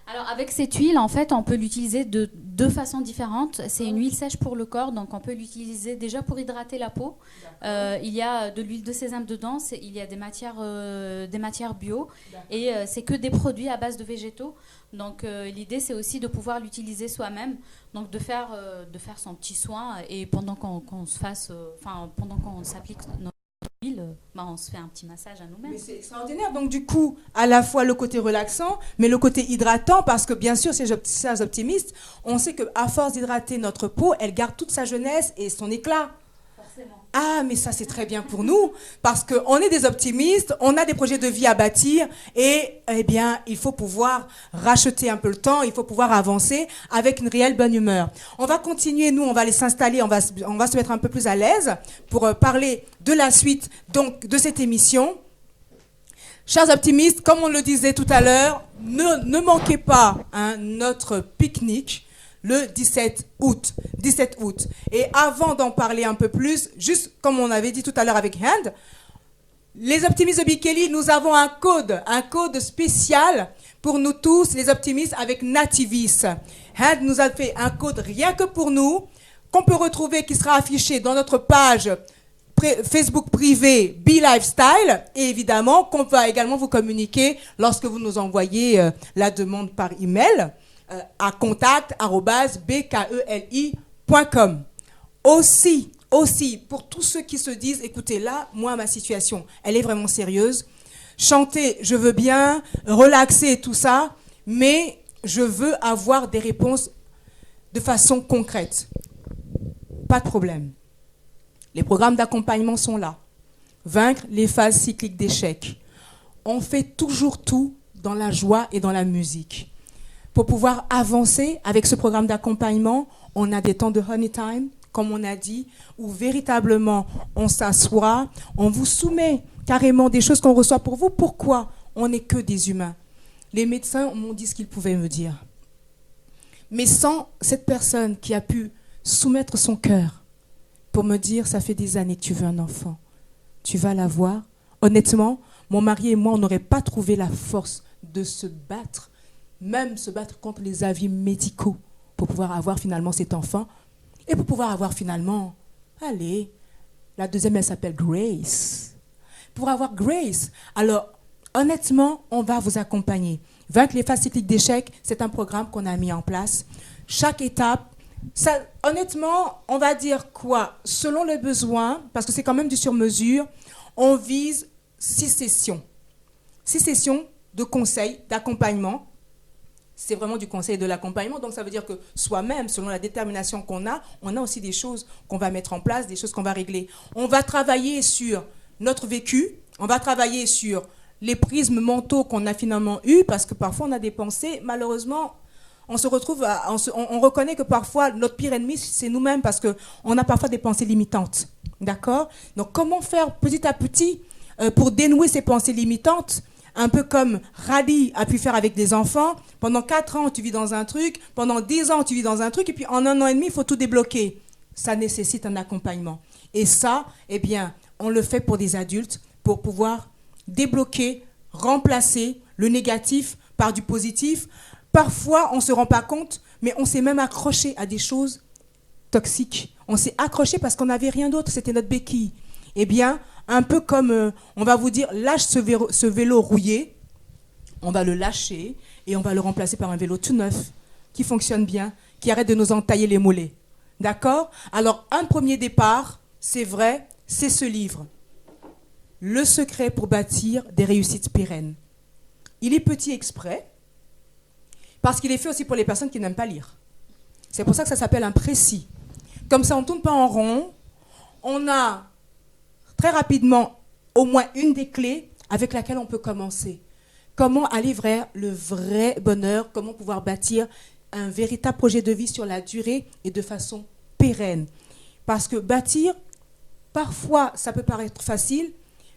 Alors, avec cette huile, en fait, on peut l'utiliser de deux façons différentes. C'est une huile sèche pour le corps, donc on peut l'utiliser déjà pour hydrater la peau. Il y a de l'huile de sésame dedans, il y a des matières bio, et c'est que des produits à base de végétaux. Donc, l'idée, c'est aussi de pouvoir l'utiliser soi-même, donc de faire son petit soin, et pendant qu'on s'applique notre huile, on se fait un petit massage à nous-mêmes. Mais c'est extraordinaire. Donc, du coup, à la fois le côté relaxant, mais le côté hydratant, parce que bien sûr, ces optimistes, on sait qu'à force d'hydrater notre peau, elle garde toute sa jeunesse et son éclat. Forcément. Ah, mais ça, c'est très bien pour nous, parce qu'on est des optimistes, on a des projets de vie à bâtir, et eh bien, il faut pouvoir racheter un peu le temps, il faut pouvoir avancer avec une réelle bonne humeur. On va continuer, nous, on va aller s'installer, on va se mettre un peu plus à l'aise pour parler de la suite donc, de cette émission. Chers optimistes, comme on le disait tout à l'heure, ne manquez pas notre pique-nique le 17 août. 17 août. Et avant d'en parler un peu plus, juste comme on avait dit tout à l'heure avec Hand, les optimistes de Bikeli, nous avons un code spécial pour nous tous, les optimistes, avec Nativis. Hand nous a fait un code rien que pour nous, qu'on peut retrouver, qui sera affiché dans notre page Facebook privé Be Lifestyle, et évidemment qu'on va également vous communiquer lorsque vous nous envoyez la demande par email à contact@bkeli.com. Aussi, pour tous ceux qui se disent, écoutez, là, moi, ma situation, elle est vraiment sérieuse. Chanter, je veux bien, relaxer, tout ça, mais je veux avoir des réponses de façon concrète. Pas de problème. Les programmes d'accompagnement sont là. Vaincre les phases cycliques d'échec. On fait toujours tout dans la joie et dans la musique. Pour pouvoir avancer avec ce programme d'accompagnement, on a des temps de honey time, comme on a dit, où véritablement on s'assoit, on vous soumet carrément des choses qu'on reçoit pour vous. Pourquoi? On n'est que des humains. Les médecins m'ont dit ce qu'ils pouvaient me dire. Mais sans cette personne qui a pu soumettre son cœur pour me dire, ça fait des années que tu veux un enfant, tu vas l'avoir. Honnêtement, mon mari et moi, on n'aurait pas trouvé la force de se battre, même se battre contre les avis médicaux pour pouvoir avoir finalement cet enfant et pour pouvoir avoir finalement, allez, la deuxième, elle s'appelle Grace. Pour avoir Grace, alors honnêtement, on va vous accompagner. Vaincre les phases cycliques d'échec, c'est un programme qu'on a mis en place. Chaque étape, ça, honnêtement, on va dire quoi? Selon les besoins, parce que c'est quand même du sur-mesure, on vise 6 sessions. 6 sessions de conseils, d'accompagnement. C'est vraiment du conseil et de l'accompagnement. Donc, ça veut dire que soi-même, selon la détermination qu'on a, on a aussi des choses qu'on va mettre en place, des choses qu'on va régler. On va travailler sur notre vécu. On va travailler sur les prismes mentaux qu'on a finalement eus, parce que parfois, on a des pensées, malheureusement, on se retrouve, on reconnaît que parfois notre pire ennemi c'est nous-mêmes parce que on a parfois des pensées limitantes, d'accord? Donc comment faire petit à petit pour dénouer ces pensées limitantes, un peu comme Radi a pu faire avec des enfants. Pendant 4 ans tu vis dans un truc, pendant 10 ans tu vis dans un truc, et puis en 1 an et demi il faut tout débloquer. Ça nécessite un accompagnement. Et ça, eh bien, on le fait pour des adultes pour pouvoir débloquer, remplacer le négatif par du positif. Parfois, on ne se rend pas compte, mais on s'est même accroché à des choses toxiques. On s'est accroché parce qu'on n'avait rien d'autre, c'était notre béquille. Eh bien, un peu comme, on va vous dire, lâche ce vélo rouillé, on va le lâcher et on va le remplacer par un vélo tout neuf, qui fonctionne bien, qui arrête de nous entailler les mollets. D'accord? Alors, un premier départ, c'est vrai, c'est ce livre. Le secret pour bâtir des réussites pérennes. Il est petit exprès, parce qu'il est fait aussi pour les personnes qui n'aiment pas lire. C'est pour ça que ça s'appelle un précis. Comme ça, on ne tourne pas en rond. On a très rapidement au moins une des clés avec laquelle on peut commencer. Comment aller vers le vrai bonheur, comment pouvoir bâtir un véritable projet de vie sur la durée et de façon pérenne. Parce que bâtir, parfois, ça peut paraître facile,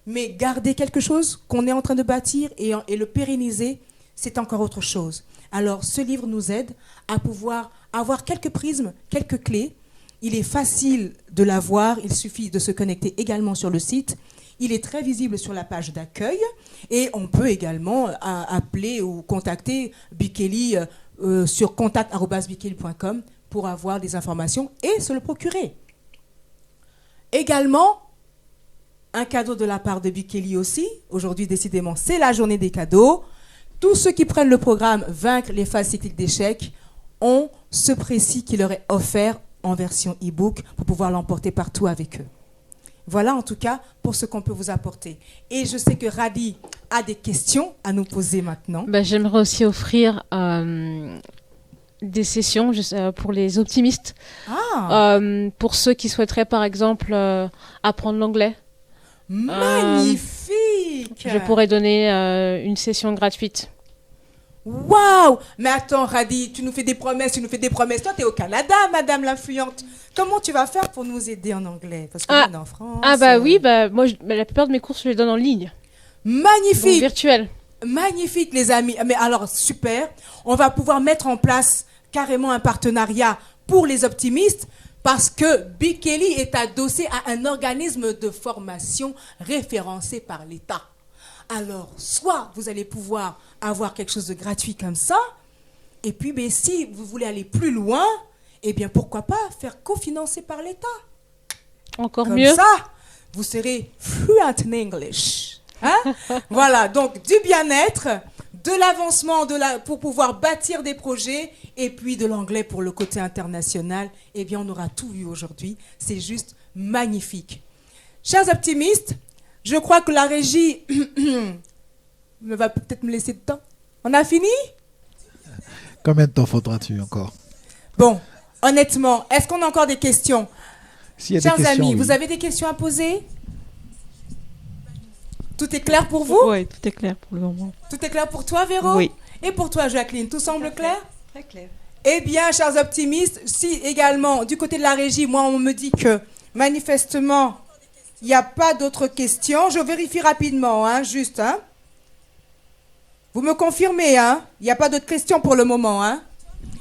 mais garder quelque chose qu'on est en train de bâtir et le pérenniser, c'est encore autre chose. Alors, ce livre nous aide à pouvoir avoir quelques prismes, quelques clés. Il est facile de l'avoir, il suffit de se connecter également sur le site. Il est très visible sur la page d'accueil et on peut également appeler ou contacter Bikeli sur contact@bikeli.com pour avoir des informations et se le procurer. Également, un cadeau de la part de Bikeli aussi. Aujourd'hui, décidément, c'est la journée des cadeaux. Tous ceux qui prennent le programme Vaincre les phases cycliques d'échec ont ce précis qui leur est offert en version e-book pour pouvoir l'emporter partout avec eux. Voilà en tout cas pour ce qu'on peut vous apporter. Et je sais que Radi a des questions à nous poser maintenant. J'aimerais aussi offrir des sessions pour les optimistes. Pour ceux qui souhaiteraient par exemple apprendre l'anglais. Magnifique! Je pourrais donner une session gratuite. Waouh! Mais attends, Radi, tu nous fais des promesses. Toi, tu es au Canada, madame l'influente. Comment tu vas faire pour nous aider en anglais? Parce qu'on est en France. Oui, moi, la plupart de mes cours, je les donne en ligne. Magnifique! Donc, virtuel. Magnifique, les amis. Mais alors, super. On va pouvoir mettre en place carrément un partenariat pour les optimistes parce que Bikeli est adossé à un organisme de formation référencé par l'État. Alors, soit vous allez pouvoir avoir quelque chose de gratuit comme ça, et puis si vous voulez aller plus loin, eh bien pourquoi pas faire cofinancer par l'État. Encore Comme mieux. ça, vous serez fluent in English. Hein? Voilà, donc du bien-être, de l'avancement pour pouvoir bâtir des projets et puis de l'anglais pour le côté international. Eh bien, on aura tout vu aujourd'hui. C'est juste magnifique. Chers optimistes, je crois que la régie va peut-être me laisser de temps. On a fini? Combien de temps faudra-tu encore? Bon, honnêtement, est-ce qu'on a encore des questions? S'il y a Chers des questions, amis, oui. vous avez des questions à poser? Tout est clair pour vous? Oui, tout est clair pour le moment. Tout est clair pour toi, Véro? Oui. Et pour toi, Jacqueline, tout semble clair? Très clair. Eh bien, chers optimistes, si également, du côté de la régie, moi, on me dit que manifestement, il n'y a pas d'autres questions. Je vérifie rapidement, hein, juste. Hein. Vous me confirmez, hein? Il n'y a pas d'autres questions pour le moment, hein?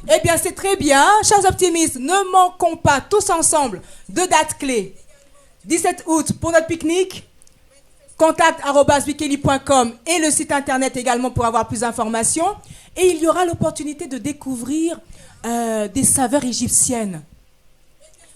Eh bien, c'est très bien. Chers optimistes, ne manquons pas tous ensemble deux dates clés. 17 août pour notre pique-nique. contact@bikeli.com et le site internet également pour avoir plus d'informations. Et il y aura l'opportunité de découvrir des saveurs égyptiennes.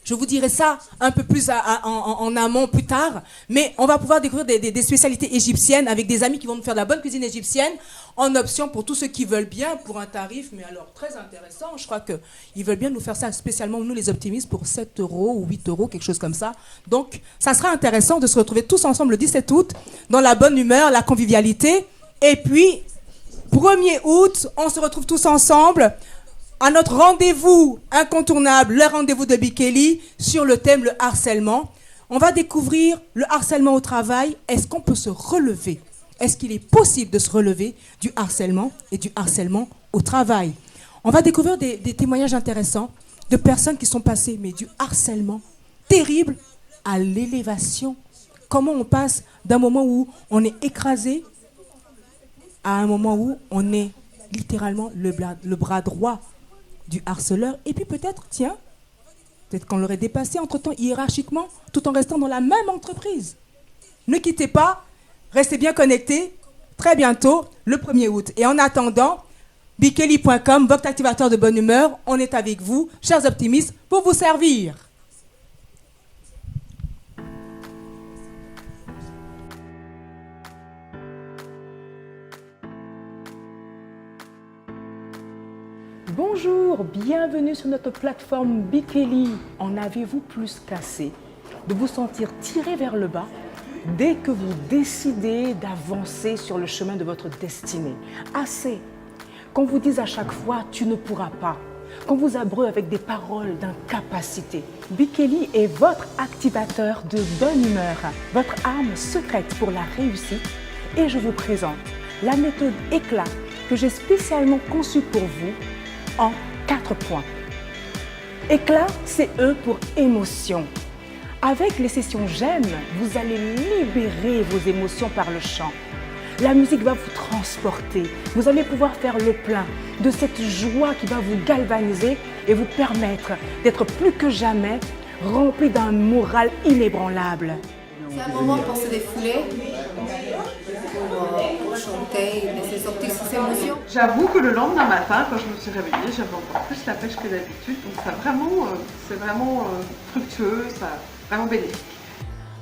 Je vous dirai ça un peu plus en amont plus tard, mais on va pouvoir découvrir des spécialités égyptiennes avec des amis qui vont nous faire de la bonne cuisine égyptienne en option pour tous ceux qui veulent bien, pour un tarif, mais alors très intéressant. Je crois qu'ils veulent bien nous faire ça spécialement, nous les optimistes, pour 7 € ou 8 €, quelque chose comme ça. Donc, ça sera intéressant de se retrouver tous ensemble le 17 août dans la bonne humeur, la convivialité. Et puis, 1er août, on se retrouve tous ensemble à notre rendez-vous incontournable, le rendez-vous de Bikeli, sur le thème le harcèlement. On va découvrir le harcèlement au travail. Est-ce qu'on peut se relever? Est-ce qu'il est possible de se relever du harcèlement et du harcèlement au travail? On va découvrir des témoignages intéressants de personnes qui sont passées mais du harcèlement terrible à l'élévation. Comment on passe d'un moment où on est écrasé à un moment où on est littéralement le bras droit du harceleur, et puis peut-être qu'on l'aurait dépassé entre-temps hiérarchiquement, tout en restant dans la même entreprise. Ne quittez pas, restez bien connectés, très bientôt, le 1er août. Et en attendant, bikeli.com, votre activateur de bonne humeur, on est avec vous, chers optimistes, pour vous servir. Bonjour, bienvenue sur notre plateforme Bikeli. En avez-vous plus qu'assez de vous sentir tiré vers le bas dès que vous décidez d'avancer sur le chemin de votre destinée? Assez qu'on vous dise à chaque fois « tu ne pourras pas », qu'on vous abreuve avec des paroles d'incapacité. Bikeli est votre activateur de bonne humeur, votre arme secrète pour la réussite. Et je vous présente la méthode éclat que j'ai spécialement conçue pour vous en 4 points. Éclat, c'est E pour émotion. Avec les sessions J'aime, vous allez libérer vos émotions par le chant. La musique va vous transporter. Vous allez pouvoir faire le plein de cette joie qui va vous galvaniser et vous permettre d'être plus que jamais rempli d'un moral inébranlable. C'est un moment pour se défouler, pour chanter, laisser sortir ses émotions. J'avoue que le lendemain matin, quand je me suis réveillée, j'avais encore plus la pêche que d'habitude. Donc c'est vraiment fructueux, vraiment bénéfique.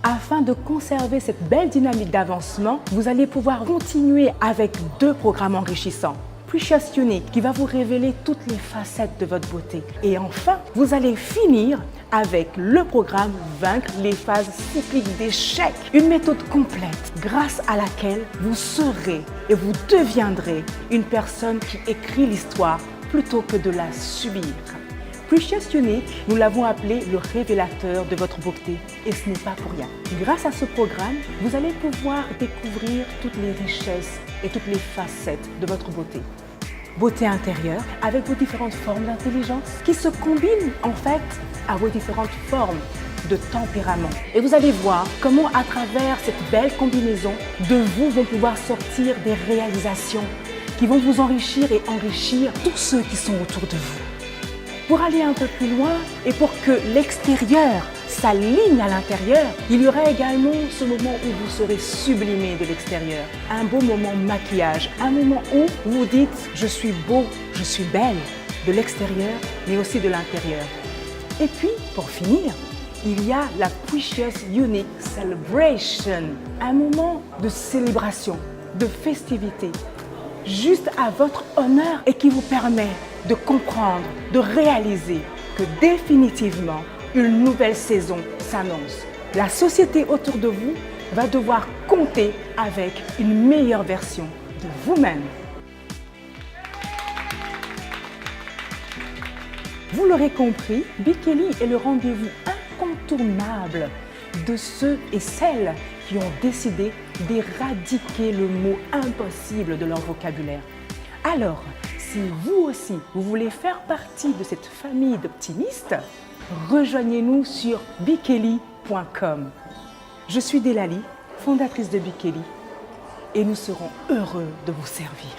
Afin de conserver cette belle dynamique d'avancement, vous allez pouvoir continuer avec 2 programmes enrichissants. Precious Unique qui va vous révéler toutes les facettes de votre beauté. Et enfin, vous allez finir avec le programme Vaincre les phases cycliques d'échec. Une méthode complète grâce à laquelle vous serez et vous deviendrez une personne qui écrit l'histoire plutôt que de la subir. Precious Unique, nous l'avons appelé le révélateur de votre beauté et ce n'est pas pour rien. Grâce à ce programme, vous allez pouvoir découvrir toutes les richesses et toutes les facettes de votre beauté. Beauté intérieure avec vos différentes formes d'intelligence qui se combinent en fait à vos différentes formes de tempérament. Et vous allez voir comment à travers cette belle combinaison, de vous vont pouvoir sortir des réalisations qui vont vous enrichir et enrichir tous ceux qui sont autour de vous. Pour aller un peu plus loin et pour que l'extérieur s'aligne à l'intérieur, il y aura également ce moment où vous serez sublimé de l'extérieur. Un beau moment maquillage, un moment où vous vous dites « je suis beau, je suis belle » de l'extérieur mais aussi de l'intérieur. Et puis, pour finir, il y a la Precious Unique Celebration, un moment de célébration, de festivité, juste à votre honneur et qui vous permet de comprendre, de réaliser que définitivement, une nouvelle saison s'annonce. La société autour de vous va devoir compter avec une meilleure version de vous-même. Vous l'aurez compris, Bikeli est le rendez-vous incontournable de ceux et celles qui ont décidé d'éradiquer le mot impossible de leur vocabulaire. Alors, si vous aussi, vous voulez faire partie de cette famille d'optimistes, rejoignez-nous sur bikeli.com. Je suis Delali, fondatrice de Bikeli, et nous serons heureux de vous servir.